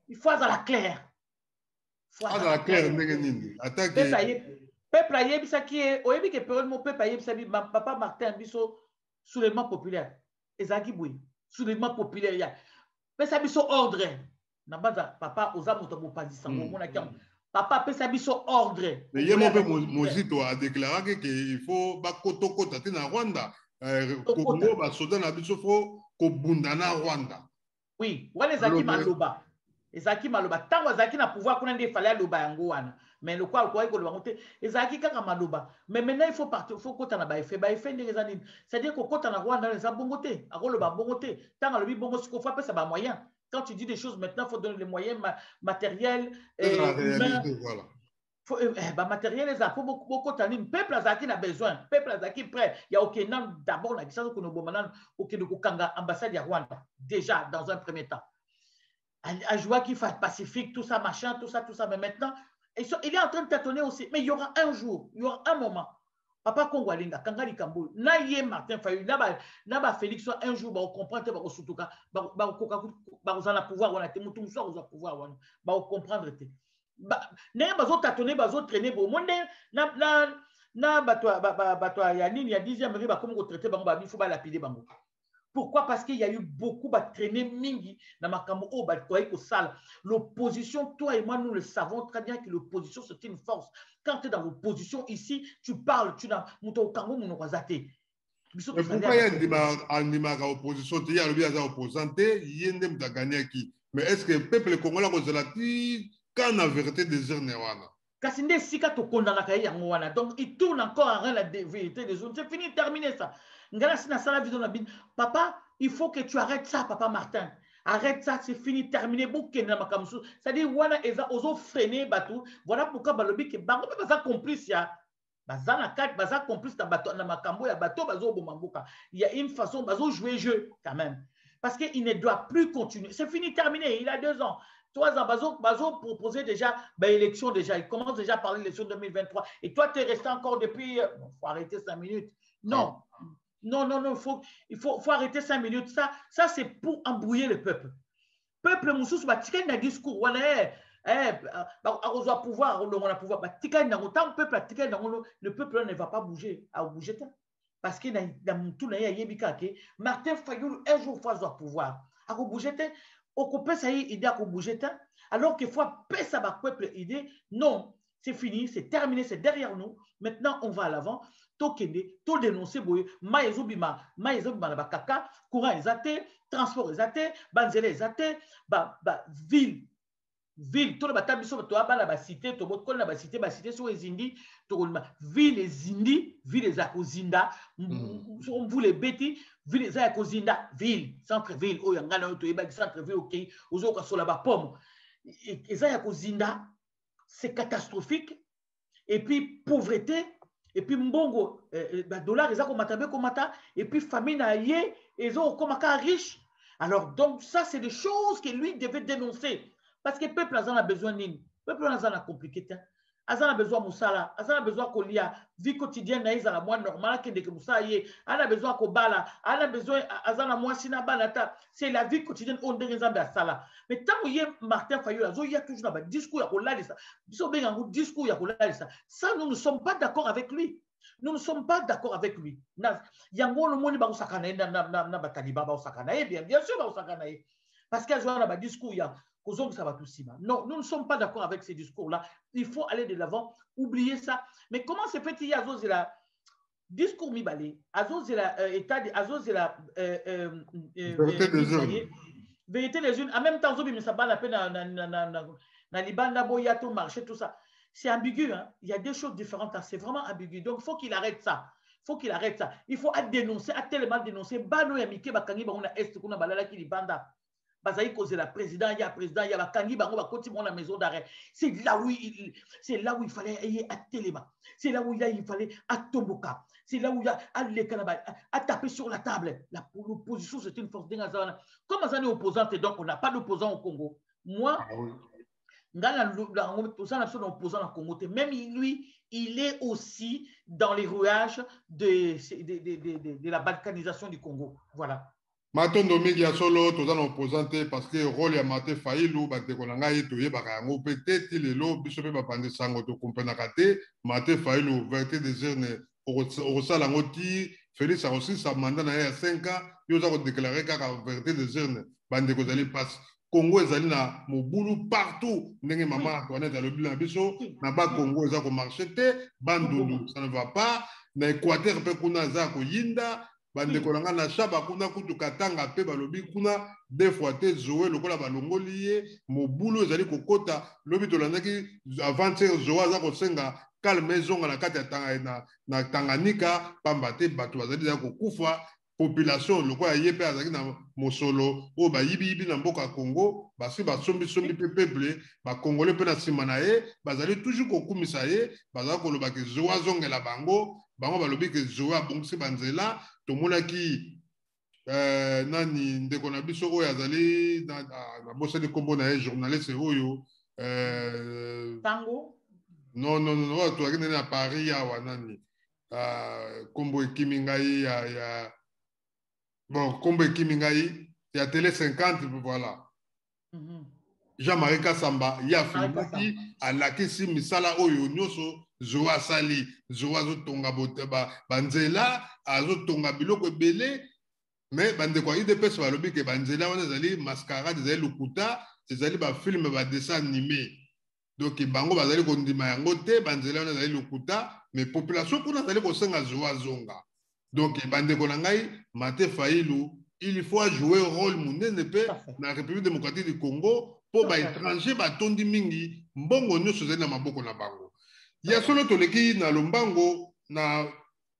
il faut à la claire. À la claire, peuple aïe, ça qui est, au début que mon peuple aïe, ça dit, papa Martin Bisso, soulèvement populaire. Ezaki Boui, soulèvement populaire. Mais ça biso ordre. Papa osa moto pas dit ça. Papa peut ça biso ordre. Mais il y a mon père Mozito a déclaré qu'il faut ba koto kota na Rwanda. Congo ba soda na biso faut ko bundana Rwanda. Oui, wale zaki maloba. Ezaki maloba. Tango zaki na pouvoir kuna ndé fallait loba yango wana. Mais le quoi ko loba monter. Ezaki kaka maloba. Mais maintenant il faut partir, faut kota na ba effet ndé zanine. C'est-à-dire ko kota na Rwanda les bongoté. Ako loba bongoté. Tango lobi bongo siko fa ça ba moyen. Quand tu dis des choses maintenant, il faut donner les moyens matériels et humains. Voilà. Matériel, il faut beaucoup de peuple a besoin. Peuple a prêt. Il y a aucun nom d'abord, il y a aucun ambassade à Rwanda. Déjà, dans un premier temps. Un joueur qui fait pacifique, tout ça, machin, tout ça. Mais maintenant, il est en train de tâtonner aussi. Mais il y aura un jour, il y aura un moment. Papa Kongwalinga, Kangali Kamboul, Naye Martin Fayoulou, Naba Félix, un jour, on comprend que vous avez pouvoir, on a été mouton, vous avez pouvoir, on comprendre. N'est pas autre tâtonner, pas autre traîner, bon, mon na batwa yanine, il y a 10e riba, comme vous traitez, il faut pas lapider, bango. Pourquoi? Parce qu'il y a eu beaucoup de traîner mingi dans ma cambo au salle. L'opposition, toi et moi, nous le savons très bien que l'opposition, c'est une force. Quand tu es dans l'opposition ici, tu parles, tu n'as mon cambo, mon oisaté. Mais pourquoi il y a une opposition? Il y a un opposant, il y a un gagné qui. Mais est-ce que le peuple congolais a dit quand la vérité des Ernewana? Kassinde Sika to kondana kaya yangoana. Donc il tourne encore à rien la vérité des autres. C'est fini, terminé ça. Papa, il faut que tu arrêtes ça, papa Martin. Arrête ça, c'est fini, terminé. C'est-à-dire, voilà, ils ont freiné bateau. Voilà pourquoi Balobi que Bango pas complice ya. Bazana 4, baza complice dans bateau na makambo ya bateau bazo bomamboka. Il y a une façon bazo jouer jeu quand même. Parce qu'il ne doit plus continuer. C'est fini, terminé. Il a 2 ans. 3 ans, Bazo proposait déjà l'élection déjà. Il commence déjà à parler de l'élection 2023. Et toi, tu es resté encore depuis. Il faut arrêter 5 minutes. Non. Non, il faut arrêter 5 minutes. Ça c'est pour embrouiller le peuple. Peuple, Moussous, il y a un discours. On a pouvoir. Le peuple ne va pas bouger. Parce que dans tout le monde, Martin Fayoulou, un jour, il faut pouvoir. À bouger. Occuper ça y idée à bouger. Alors qu'il faut payer ça à peuple idée. Non, c'est fini, c'est terminé, c'est derrière nous. Maintenant, on va à l'avant. Tokende, tout dénoncer, maïzobima, la kaka, courant exaté, transport exaté, banzele exaté, ville, tout le batabiso, tu as la cité, tu as la cité sur les Indies, ville les Indies, ville les Akozinda, vous les bêtis, ville les Akozinda, ville, centre-ville, oh, yangana, tu es centre-ville, ok, aux autres, sur la bas pomme. Et les Akozinda, c'est catastrophique. Et puis, pauvreté. Et puis mbongo dollar ils ont komata et puis famine aïe ils ont comme riche. Alors donc ça c'est des choses que lui devait dénoncer parce que le peuple a besoin d'une peuple a compliqué Azana besoin musala, azana besoin kolia, vie quotidienne na izala moi normal que de que musala ye, ana besoin ko bala, ana besoin azana moi sina balata, c'est la vie quotidienne on devient sala. Mais tant que Martin Fayulu azo y a toujours un discours ya kolali ça. Biso benga un discours ya kolali ça. Ça nous ne sommes pas d'accord avec lui. Nous ne sommes pas d'accord avec lui. Yango no moni ba osakana na bataliba ba osakana bien sûr ba osakana parce qu'il y a un discours ya non, nous ne sommes pas d'accord avec ces discours-là. Il faut aller de l'avant, oublier ça. Mais comment se fait-il y a la discours Mibali, état de vérité des unes, en même temps, mais ça va la peine dans Libanda, Boyato, marché, tout ça. C'est ambigu, hein? Il y a des choses différentes, c'est vraiment ambigu. Donc, il faut qu'il arrête ça. Il faut dénoncer, tellement dénoncer. Bano Yamike, Bakangi, Barona Est, Kuna Balala, qui Libanda. Bazaï cause la président, il y a Bakangi, Bango, Bakoti, la maison d'arrêt. C'est là où il fallait aller à Téléma. C'est là où il fallait à Tomboka. C'est là où il y a à taper sur la table. L'opposition, c'est une force d'Ingazana. Comme Azani opposante, donc on n'a pas d'opposant au Congo. Moi, opposant au Congo, même lui, il est aussi dans les rouages de la balkanisation du Congo. Voilà. Matondo mingi ya solo toza na opposante parce que rôle ya Martin Fayulu bateko na ngai toyebaka yango peut-être lelo biso pe bapande sango tokompenaka te Martin Fayulu vérité des urnes okosala yango ti Félix akosisa mandat na ye ya 5 ans yo oza kodéclare kaka vérité des urnes bandeko ezali mpasi Congo ezali na mobulu partout ndenge mama Antoinette alobi na biso na bakongo eza komarche te bandundu ça ne va pas na Équateur mpe kuna eza koyinda bandeko na nga na shaba kuna kutu katanga pe balobi kuna deux fois te zoé lokola balongoli ye mobulu ezali kokota lobi tolandaki avant-hier zoé aza kosenga calme ezonga na kati ya na Tanganyika pamba te bato bazali za kokufa population lokola ye pe azalaki na mosolo oyo bayibiyibi na mboka ya Congo basi basombisombi pe peuple bakongole mpe na nsima na ye bazali toujours kokumisa ye bazali kolobaki zoé azongela bango balobi ke zoé abongisi banzela tomonaki nani ndeko na biso oyo azali na bosani kombo na ye journaliste oyo Tango non oyo tozalaki nani na Paris awa nani kombo ekimi ngai ya bon kombo ekimi ngai ya télé 50 voilà Jean-Marie Kassamba ya filmaki alakisi misala oyo nyonso zoé asali zoé azotonga banzela azotonga biloko ebele mais bandeko ya UDPS balobi ke banzela wana ezali mascarade ezali lokuta ezali bafilme badessin animé donc bango bazali kondima yango te banzela wana ezali lokuta mais population kuna azali kosenga zoé azonga donc bandeko na ngai Martin Fayulu il faut jouer rôle monene mpe na République démocratique du Congo po baétranger batondi mingi mbongo nyonso ezali na maboko na bango ya solo toleki na lombango na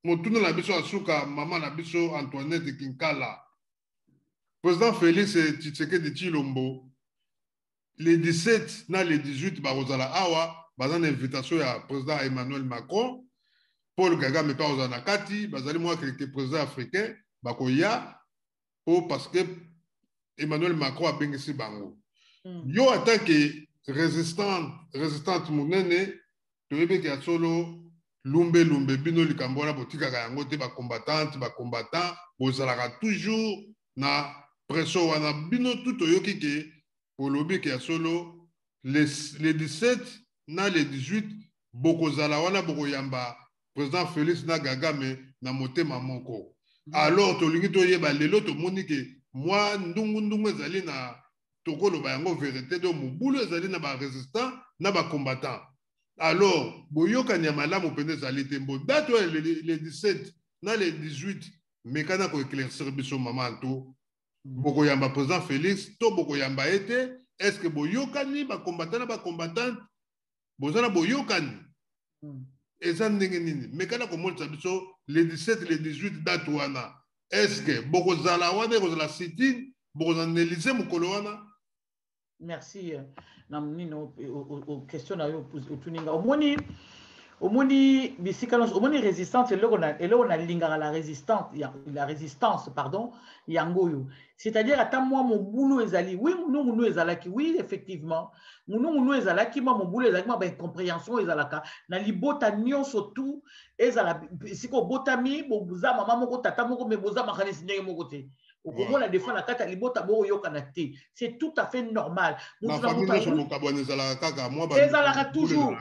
motuna na biso asuka mama na biso Antoinette Kinkala président Félix Tshisekedi Tshilombo les 17 na les 18 bakozala awa baza na invitation ya président Emmanuel Macron Paul Kagame mpe akozala na kati bazali mwa kelke président africain bakoya po parce que Emmanuel Macron abengisi bango yo en tant que résistante monene toyebeki ya solo lumbe bino likambo wana botikaka yango te bacombattant bozalaka toujours na pression wana bino tout toyoki ke bolobiki ya solo les 17 na les 18 bokozala wana bokoyamba président Félix na Kagame na motema moko alors tolingi toyeba lelo tomoni ke mwa ndungu ezali na tokoloba yango vérité do mobulu ezali na barésistant na bacombattant alors boyokani ya malamu pene ezali te mbo date les 17 na les 18 mekana koéclaircir biso mama nto bokoyamba président Félix to bokoyamba ete est-ce que boyokani bacombattant na bacombattante bozana boyokani eza ndenge nini mekana komonisa biso les 17 les 18 date wana est-ce que bokozala wana ekozala sitting bokozala na Élysée mokolo wana. Merci. Namnino aux questions na yo otuninga omoni Omoni bisikanos omoni résistance et là on a lingara la résistance pardon yangoyo, c'est-à-dire attends moi mon boulot ezali oui nous ezalaki oui effectivement nous ezalaki moi mon boulot ezalaki ma compréhension ezalaka na libota nyonso tout ezala siko botami bobuza mama moko tata moko me boza makanisi ndenge moko te okomona des fois na kata libota bo yokana te, c'est tout à fait normal la famille so mokabwana ezalaka kaka moi ba ezalaka toujours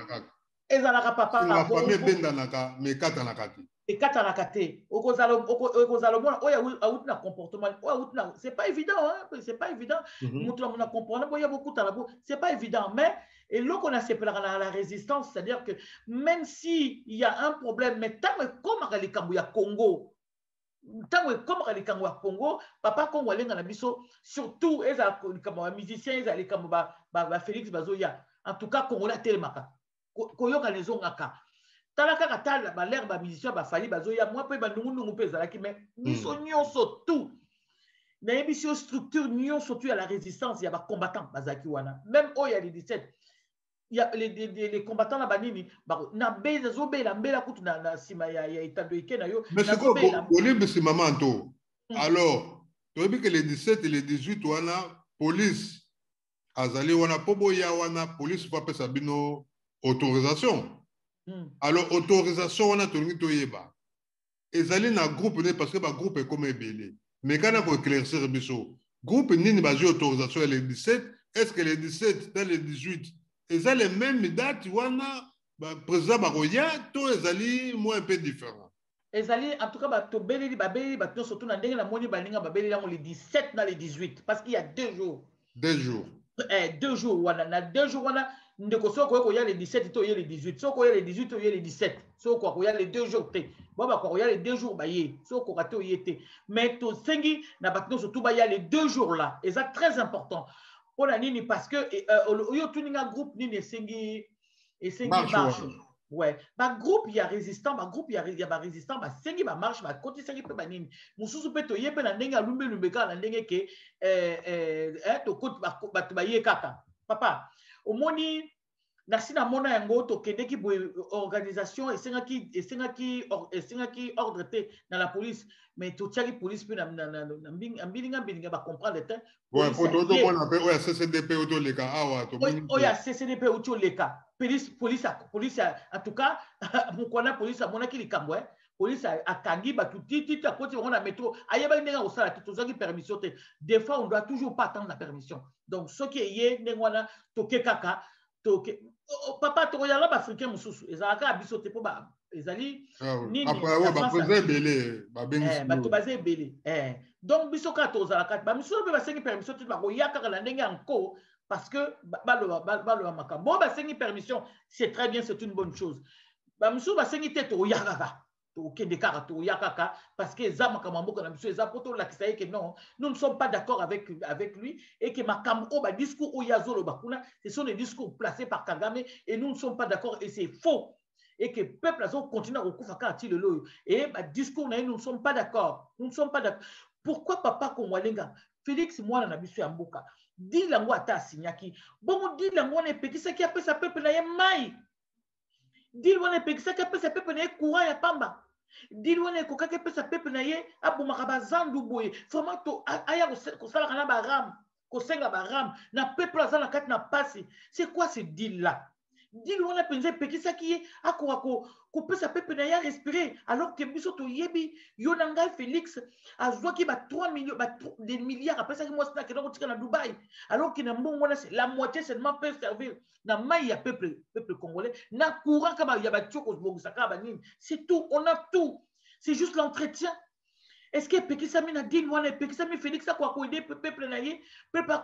ezalaka papa la famille bendanaka me katanaka te ekatanaka te okozala mona oyo out na comportement oyo out na c'est pas évident hein, c'est pas évident mutu na comprendre boya beaucoup tala bo c'est pas évident mais et là qu'on a séparé la résistance, c'est-à-dire que même si il y a un problème mais tant comme les Kambuya Congo comme les Kambuya Congo papa Congo lenga na biso surtout les musiciens les Kambuya Félix Bazoya en tout cas Congo la telemaka koyoka les ongaka talaka katala ba l'air ba musicien ba fali bazoya moi pe ba nungu pe zalaki mais biso nyonso tout na émission structure nyonso tout à la résistance il y a ba combattants bazaki wana même il y a les 17 il y a les combattants na banini na beza zo bela mbela kutu na sima ya itando ikena yo mais c'est quoi Olive c'est maman to alors tu vois que les 17 et les 18 wana police azali wana poboya wana police pa pesa bino autorisation. Alors, autorisation, on a tout le monde. Ezali na groupe parce que le groupe est comme belé. Mais quand on a éclairci le groupe n'est pas autorisation les 17. Est-ce que les 17 dans les 18 ils ont les mêmes dates? On a président Baroya, tout ezali moins un peu différent. Ezali en tout cas to belé surtout na ndenge na moni balinga babeli yango les 17 dans les 18 parce qu'il y a 2 jours. 2 jours. 2 jours wana na 2 jours wana ndeko soko ko ya les 17 to ya les 18 soko ya les 18 to ya les 17 soko ko ya les 2 jours te baba ko ya les 2 jours ba ye soko ka to yete mais to sengi na batno surtout ba ya les 2 jours là et ça très important pour la nini parce que yo tuninga groupe nini sengi marche ouais ba groupe il y a résistant ba groupe il y a ba résistant ba sengi ba marche ba côté sengi pe ba nini mususu pe to ye pe na ndenga lumbe ka na ndenge ke to côté ba to ba ye kaka papa omoni nasi na mona yango to kendeki organisation esengaki ordre te na la police mais to tiaki police pe na mbilinga ba comprendre te ouais pour tout le monde appelle ouais CCDP auto leka awa to oya CCDP auto leka police en tout cas mukona police mona ki likambo police akangi batu titi à côté on a métro ayeba ndenga au sala to zaki permission te des fois on doit toujours pas attendre la permission donc ce qui est ndengwana toke kaka toke papa to ya la africain mususu ezalaka biso te po ba ezali nini après ba poser belé ba bengi ba to baze belé donc biso ka to zalaka ba mususu be ba sengi permission te ba ko yaka la ndenge anko parce que ba makambo ba sengi permission c'est très bien, c'est une bonne chose ba mususu ba sengi te to yaka parce que non, nous ne sommes pas d'accord avec lui et que discours ce sont des discours placés par Kagame et nous ne sommes pas d'accord et c'est faux et que le peuple continue à recourir et discours nous ne sommes pas d'accord. Nous ne sommes pas d'accord. Pourquoi papa Kongwalenga Félix moi na biso ya mboka dit lango ata signaki bon dit lango ne pekisa ki apesa peuple na ye mai dit lango ne pekisa ki apesa peuple na ye courant ya pamba dilwane ko kake pesa pepe na ye abomaka bazandu boye vraiment to aya ko sala kana baram ko senga baram na peuple azana kati na pasi c'est quoi ce deal là dilwane penze pekisa ki ako pesa pepe na ya respirer alors que biso to yebi yonanga Félix azwa ki ba 3 millions des milliards après ça ki moi c'est que donc na Dubaï alors que na mbongo na c'est la moitié seulement peut servir na mai peuple congolais na courant kama ya ba tchoko bongusaka ba nini c'est tout on a tout c'est juste l'entretien. Est-ce que Pekisami na dit loin Pekisami Félix a quoi aider peuple na ye peuple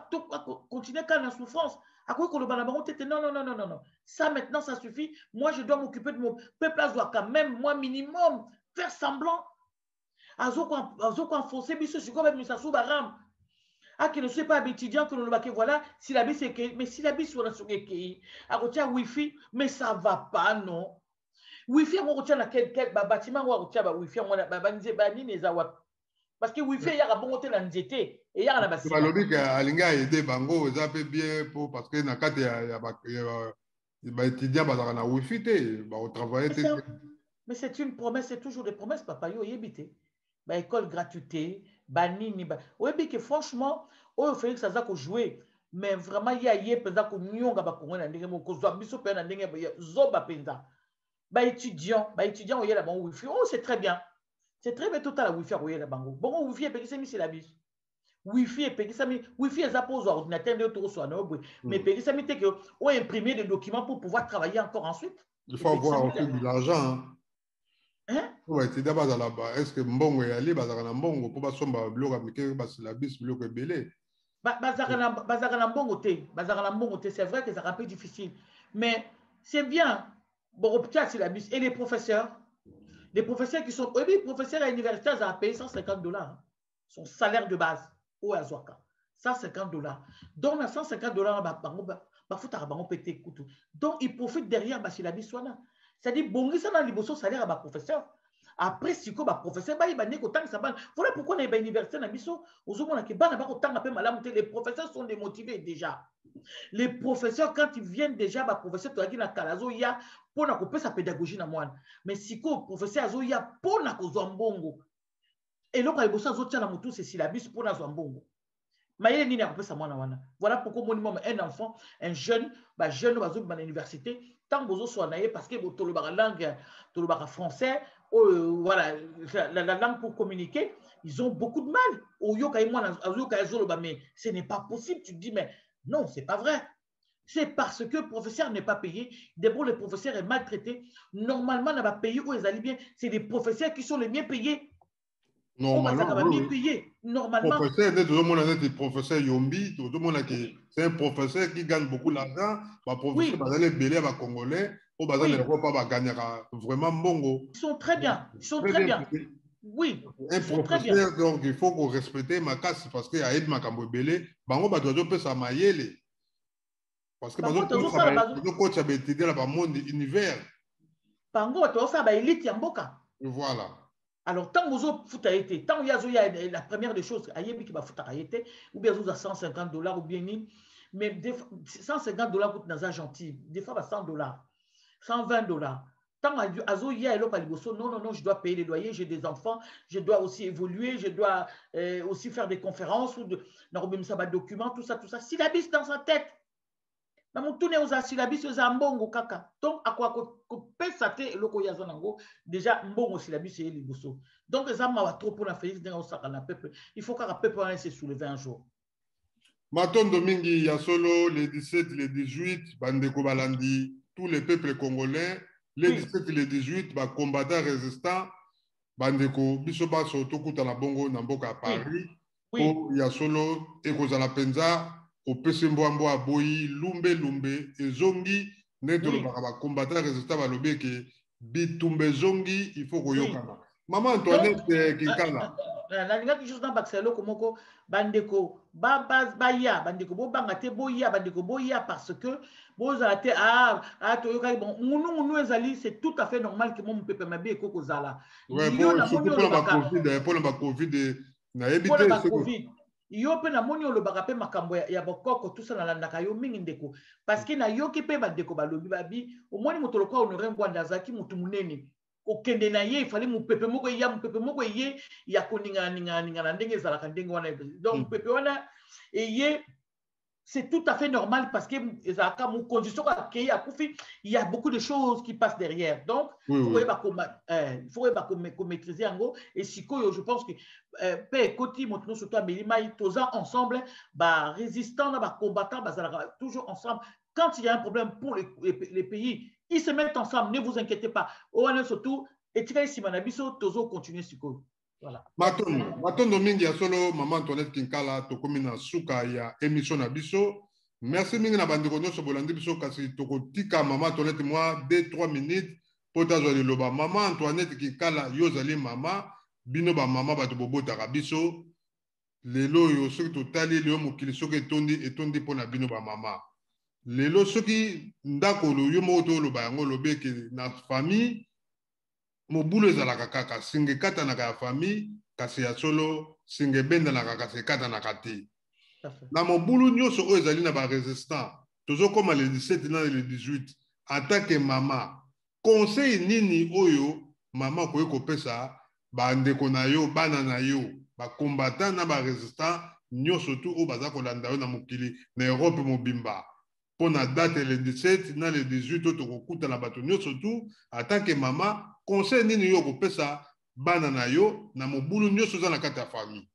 continuer quand la souffrance à quoi que le balabaron était non ça maintenant ça suffit, moi je dois m'occuper de mon peuple doit quand même moi minimum faire semblant azo quoi forcer biso je comme ça sous baram ah qui ne soit pas étudiant que nous le voilà si la bise est mais si la bise sur la souki à côté wifi mais ça va pas non wifi on retient na quel bâtiment on retient wifi on a banze bani les awa parce que wifi ya bon hôtel en nzete et ya na bâtiment balobi ka alinga aider bango ça fait bien pour parce que na kati ya étudiant bazaka na wifi te ba au travailler te. Mais c'est une promesse, c'est toujours des promesses, papa. Yo yebité. Ba école gratuité, ba nini ba. Oyebi que franchement, oyo Félix aza ko jouer, mais vraiment ya yé penza ko nyonga ba kongo na ndenge moko zo biso pe na ndenge zo ba penza. Ba étudiant oyela ba wifi. Oh, c'est très bien. C'est très bien total la wifi oyela bango. Bon wifi pe c'est mis la bise. Wifi est appose ordinateur de tout soit mais périsami te que on imprimer des documents pour pouvoir travailler encore ensuite. Il faut avoir aussi de l'argent. Hein? Ouais, c'est d'abord là-bas. Est-ce que mbongo est allé bazakana mbongo pour pas somba bloc américain parce que la bise bloc est belé. Bazakana mbongo te, c'est vrai que ça un peu difficile, mais c'est bien. Bon, peut-être c'est la bise et les professeurs qui sont les professeurs à l'université ça a payé $150 son salaire de base. $150. Donc, à $150, donc, il profite derrière la biswana. C'est-à-dire, bon, ça dans le salaire à professeur. Après, si le professeur, voilà pourquoi on est à l'université, les professeurs sont démotivés déjà. Les professeurs, quand ils viennent déjà, les professeurs, il y a pour sa pédagogie. Mais si le professeur, il y a pour la et là, quand il y a des c'est syllabus pour la Zambongo. Voilà pourquoi un enfant, un jeune, jeune à l'université, tant que vous soyez parce que vous avez la langue, le français, voilà, la langue pour communiquer, ils ont beaucoup de mal. Mais ce n'est pas possible. Tu te dis, mais non, ce n'est pas vrai. C'est parce que le professeur n'est pas payé. D'abord, le professeur est maltraité. Normalement, on va payer où ils allaient bien. C'est les professeurs qui sont les mieux payés. Normalement, normalement. Professeur Yombi, c'est un professeur qui gagne beaucoup d'argent. Professeur Bazale Congolais, pas gagner vraiment bongo. Ils sont très bien. Oui. Un professeur, donc il faut qu'on respecte ma casse parce qu'il y a Ed Makambo Belé, Bango Badozo peut s'amayer. Parce que Bango coach a étudié dans le monde univers. Bango Badozo ça élite Yamboka. Voilà. Alors, tant que vous avez été, tant qu'il y a la première des choses, ou bien vous avez $150 ou bien, mais $150 coûte dans un gentil, des fois $100, $120. Tant qu'il y a non, je dois payer les loyers, j'ai des enfants, je dois aussi évoluer, je dois aussi faire des conférences, ou des documents, tout ça. Si la bise dans sa tête, donc à quoi déjà mbongo syllabus et liboso donc ça m'a trop pour la Félix dans peuple il faut que le peuple se soulever un jour. Maton Domingi ya solo les 17 les 18 bandeko balandi tous les peuples congolais les 17 les 18 ba combattants résistants bandeko biso ba soto kuta na bongo na mboka à Paris po ya solo ekozala penza au Pessimboambo à Boyi, Lumbe, et Zongi, n'est de le combattant résistant à l'obé que Bitumbe Zongi, il faut qu'on y ait. Maman Antoinette Kinkala. La ligne qui joue dans Baxelo, Komoko, Bandeko, Baya, Bandeko, Bangate, Boya, Bandeko, Boya, parce que vous avez bon, nous, c'est tout à fait normal que mon peuple m'a bien Kokozala. Oui, pour la Covid, n'a évité. Yo pe na moni le bagape makambo ya bokoko tout ça na landaka yo mingi ndeko parce que na yo ki pe bandeko balobi babi au moins moto lokwa honore ngwanda zaki mutu munene okende na ye il fallait mu pepe moko ye ya koninga na ndenge zalaka ndenge wana donc pepe wana ye c'est tout à fait normal parce que il y a beaucoup de choses qui passent derrière. Donc, il faut maîtriser en gros. Et si je pense que ensemble, résistants, combattants, toujours ensemble. Quand il y a un problème pour les pays, ils se mettent ensemble. Ne vous inquiétez pas. Surtout, et continuer voilà. Maton Domingi solo maman Antoinette Kinkala tokomi na suka ya émission na biso. Merci mingi na bandeko nyonso bolandi biso kasi tokotika maman Antoinette moi 2-3 minutes po tazwa liloba. Maman Antoinette Kinkala yozali mama bino ba mama bato bobotaka biso. Lelo yo soki totali leo mokili soki etondi pona bino ba mama. Lelo soki ndako yo moko toloba yango lobeke na famille mobulu ezalaka kaka singe katanaka ya famille kasi ya solo singe bendanaka kasi katanaka te na mobulu nyonso oyo ezali na barésistant tozokoma le 17 na le 18 en tant que maman conseil nini oyo maman koye kopesa bandeko na yo bana na yo combattant na résistant nyonso tu oyo baza kolanda yo na mokili na Europe mobimba pour na date le 17 na le 18 oyo tokokuta na bato nyonso tu en tant que maman conseil nini yo kopesa bana na yo na mobulu nyonso za na kati ya famille.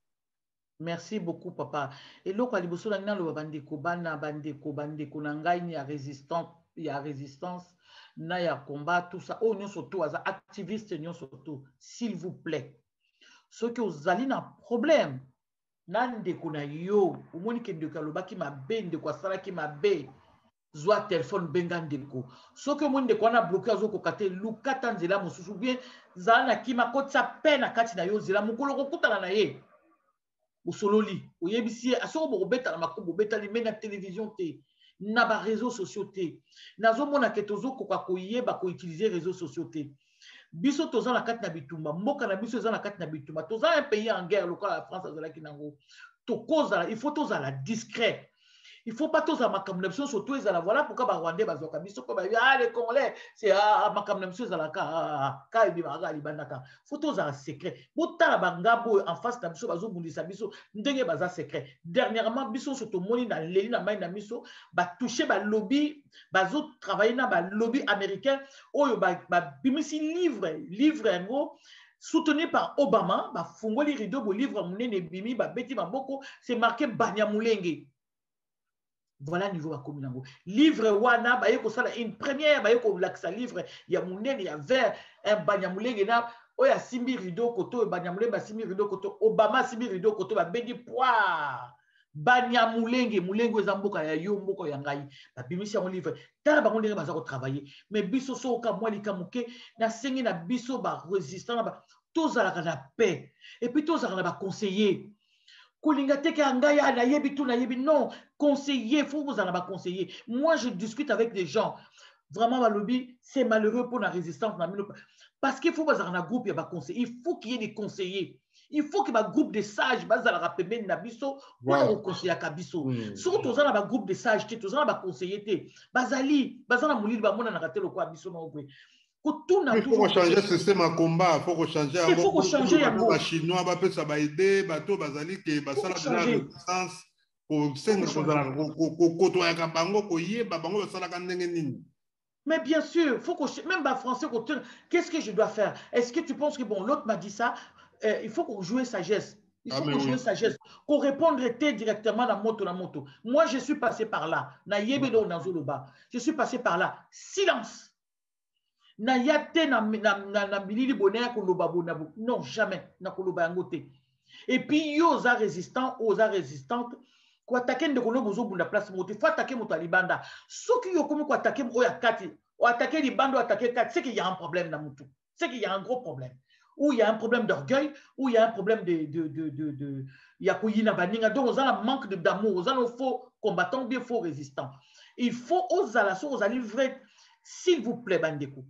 Merci beaucoup papa. Et loko aliboso na lo bandeko bana bandeko na ngai ni ya résistance na ya combat tout ça oh nyonso tu aza activiste nyonso tu s'il vous plaît. Ceux qui ozali na problème na ndeko na yo omoni ke ndeko alobaki mabe ndeko asalaki mabe zwa téléphone benga ndeko soki omoni ndeko wana bloqué azokoka te lukata nzela mosusu bien zala na kima kotisa pe na kati na yo nzela mokolo kokutana na ye osololi oyebisi ye asoko bokobetala makambo bobetali me na télévision te na baréseaux sociaux te nazomona ke tozokoka koyeba koutilize réseaux sociaux te biso toza na kati na bitumba mboka na biso eza na kati na bitumba toza un pays en guerre lokola la France azalaki nango tokozala il faut tozala discret. Il ne faut pas tous avoir ma surtout voilà pourquoi les Rwandais les Congolais c'est ma il faut tous avoir secret en face de biso secret dernièrement biso surtout moni na leli na mai na biso ba toucher ba lobby bazo travailler na ba lobby américain oyo ba bimisi livre ngo soutenu par Obama ba fungoli rideau bo livre munene bimi ba beti maboko c'est marqué Banyamulenge. Voilà niveau à communango. Livre wana ba yeko sala une première ba yeko laksa livre ya munene ya vert un Banyamulenge na oya simbi rideau koto Banyamulenge ba simbi rideau koto Obama simbi rideau koto ba bendi poire Banyamulenge mulengo ezamboka ya yo mboko ya ngai ba bimisi ya livre tala ba ndenge baza ko travailler mais biso so ka mwali kamuke na sengi na biso ba résistant ba tozala na paix et puis tozala na ba conseiller. Non, conseiller, il faut vous en avoir conseiller. Moi, je discute avec des gens. Vraiment, lobby, c'est malheureux pour la résistance. Parce qu'il faut que un groupe, il y a conseiller. Il faut qu'il y ait des conseillers. Il faut qu'il y ait un groupe de sages. Surtout, il y a un groupe de sages. Il y a un conseiller. Bazali, il faut changer le système à combat, il faut changer les Chinois, ça va aider, bateau, bazali, qui va ça la résistance, mais bien sûr, faut que même les Français, qu'est-ce que je dois faire? Est-ce que tu penses que bon, l'autre m'a dit ça, il faut qu'on joue sagesse. Il faut qu'on joue sagesse, qu'on réponde directement à la moto. Moi, je suis passé par là. Je suis passé par là. Silence. Na yate na bilili bonheur non jamais na koloba yangote et puis yo za résistant oza résistante ko attaquer ndeko bozo bunda place moto faut attaquer moto libanda soki yo komi ko attaquer oya kati o attaquer libanda o attaquer kati c'est qu'il y a un problème na mutu c'est qu'il y a un gros problème ou il y a un problème d'orgueil ou il y a un problème de ya koyina baninga donc on a manque d'amour on a faux combattant bien faux résistant il faut osala so osali vrai s'il vous plaît bandeko.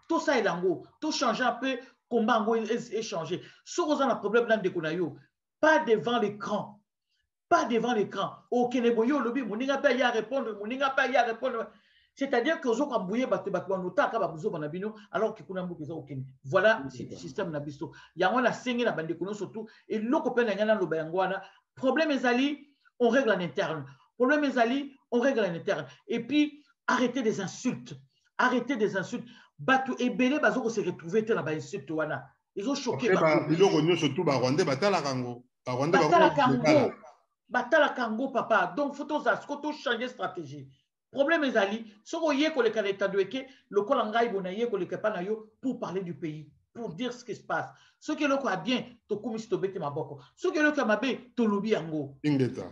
Tout ça est lango, tout changer un peu, combat et changer. Si vous avez un problème dans le pas devant l'écran, pas devant l'écran. Au Keneboyo, lobby, mon n'inga pas y à répondre, mon n'inga pas y à répondre. C'est-à-dire que vous avez bouillé alors que vous avez au Kenya. Voilà le système nabiso. Il y a un singé la bande de surtout et l'autre problème est ali, on règle en interne. Problème est ali, on règle en interne. Et puis arrêtez des insultes. Arrêtez des insultes. Batou et Belé Bazoko s'est retrouvé dans la insulte. Ils ont choqué. Surtout Rwandais, Batala Kango. Batala Kango, papa. Donc, il faut changer de stratégie. Problème est ali. Si vous voyez que le Canada doit être le Kolangaï Bonaye, que le Kapanayo, pour parler du pays, pour dire ce qui se passe. Ce qui est le cas bien, tu commis to bete maboko. Ce qui est le cas mabé, tu lobi yango. Ingeta.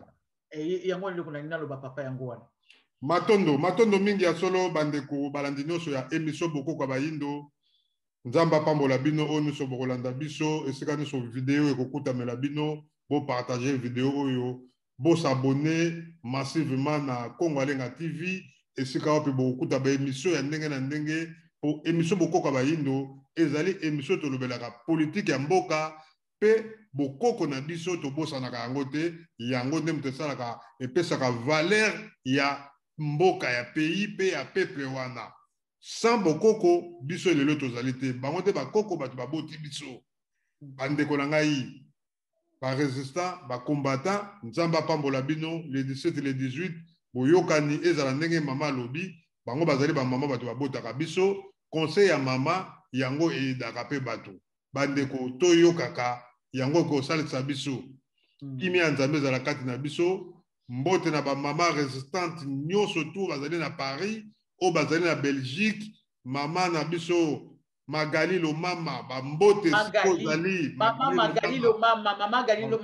Et yango le Konanina le papa yango. Matondo mingi ya solo bandeko balandino so ya émission boko kwa bayindo nzamba pambola bino onu so bokolanda biso esika so vidéo ekokuta mela bino bo partager vidéo oyo bo s'abonner massivement na Congo Alenga TV esika ope bokuta ba émission ya ndenge na ndenge po émission boko kwa bayindo ezali émission to lobelaka politique ya mboka pe bokoko na biso to bosanaka yango te yango nde mtesalaka epesaka valeur ya mboka ya pays pe ya peuple wana. Sans bokoko biso lelo tozali te. Bango te bakoko bato baboti biso. Bandeko na ngai ba résistant, ba combattant, nzamba pambola bino le 17 et le 18 boyokani ezala ndenge mama lobi, bango bazali ba mama bato babotaka biso, conseil ya mama yango edaka pe bato. Bandeko toyokaka yango ko salisa biso. Kimi ya nzambe ezala kati na biso, mbote na ba mama résistante nyonso tout bazali na Paris, o bazali na Belgique, mama na biso Magali lo mama, bambote skozali. Mama Magali lo mama, mama Magali lo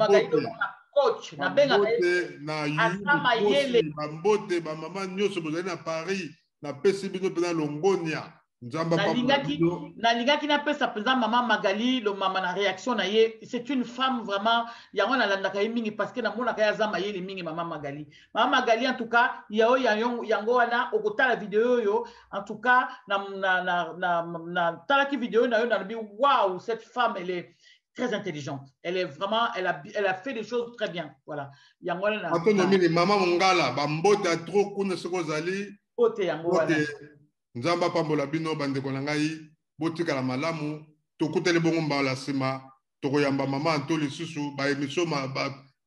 coach. Na benga na yuli, bambote, bamama nyoso bozali na Paris, na pesi bino pena Longonia. Na lingaki na pesa pesa mama Magali lo mama na réaction na ye, c'est une femme vraiment yango na landaka mingi parce que na mona kaya zama ye mingi mama Magali. Mama Magali en tout cas yango wana okota la vidéo yo en tout cas na talaki vidéo na yo na bi waouh cette femme elle est très intelligente. Elle est vraiment elle a fait des choses très bien. Voilà. Yango na mama Mongala bambote trop kuna sokozali. Ote yango wana. Nzamba pambola bino bandeko na ngai botikala malamu tokutele bongo mbala sima tokoyamba mama anto lisusu ba émission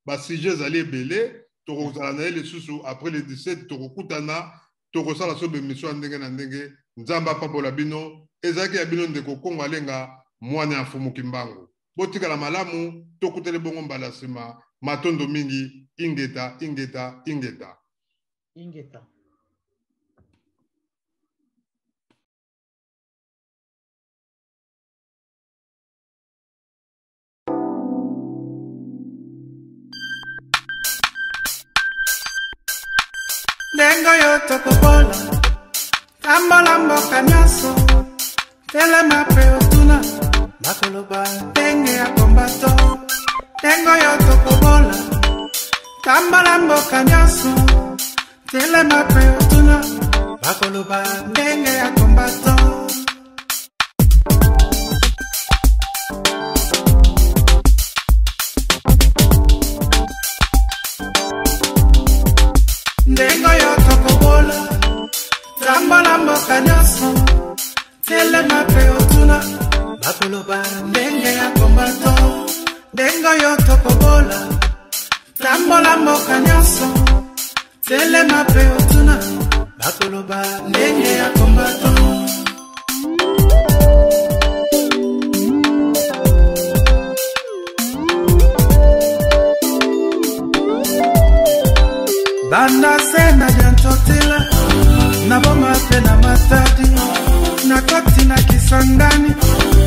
ba sujet zali ebele tokozala na lisusu après le 17 tokokutana tokosala so émission ndenge na ndenge nzamba pambola bino ezaki ya bino ndeko Kongo alenga mwana ya fumu kimbango botikala malamu tokutele bongo mbala sima matondo mingi ingeta. Dengo yo tokobola Tambola mboka nyaso Telema pe otuna Bakoloba Denge ya kombato Dengo yo tokobola Tambola mboka nyaso Telema pe otuna Bakoloba Denge ya kombato Dengo yo tokobola Tambola mboka nyaso Telema pe otuna Bakoloba Denge ya kombato Dengo yo tokobola Tambola mboka nyaso Telema pe otuna Bakoloba Denge ya kombato Banda sena jantotila na boma pena matadi na koti na kisangani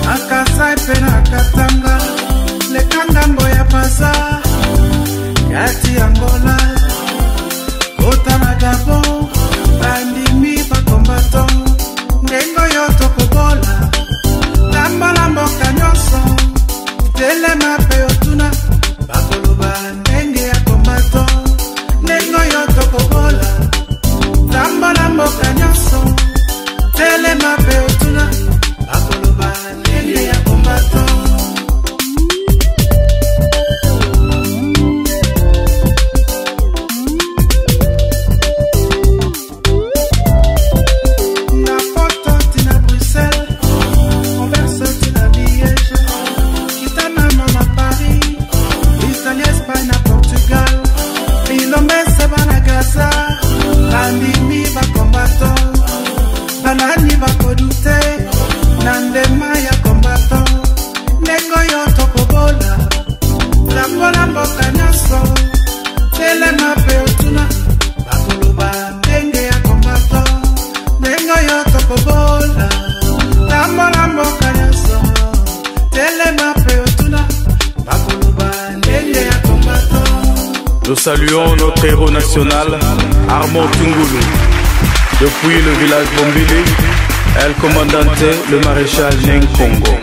akasai pena katanga lekanga mboya pasa yati Angola kota na Gabon bandimi bakombato ndengo yo tokobola tambala mboka nyonso telema pe otuna bakoloba ndenge ya kombato Nengo yo tokobola Tambola mboka nyaso Telema pe otuna Bakoloba ndenge ya kombato Na Porto tina Bruxelles Converse tina Liège Kitana mama Paris Italie, Espagne, Portugal Ilomese banagaza Bandimi bakombato Banani bakodute Nandema ya kombato Nengo yo tokobola Tambola mboka nyaso Telema pe otuna Bakoloba ndenge ya kombato Nengo yo tokobola Tambola mboka nyaso Telema pe otuna Bakoloba ndenge ya kombato. Nous saluons notre héros national, Armand Tungulu. Depuis le village Bombili, El Commandante, le maréchal Neng Congo.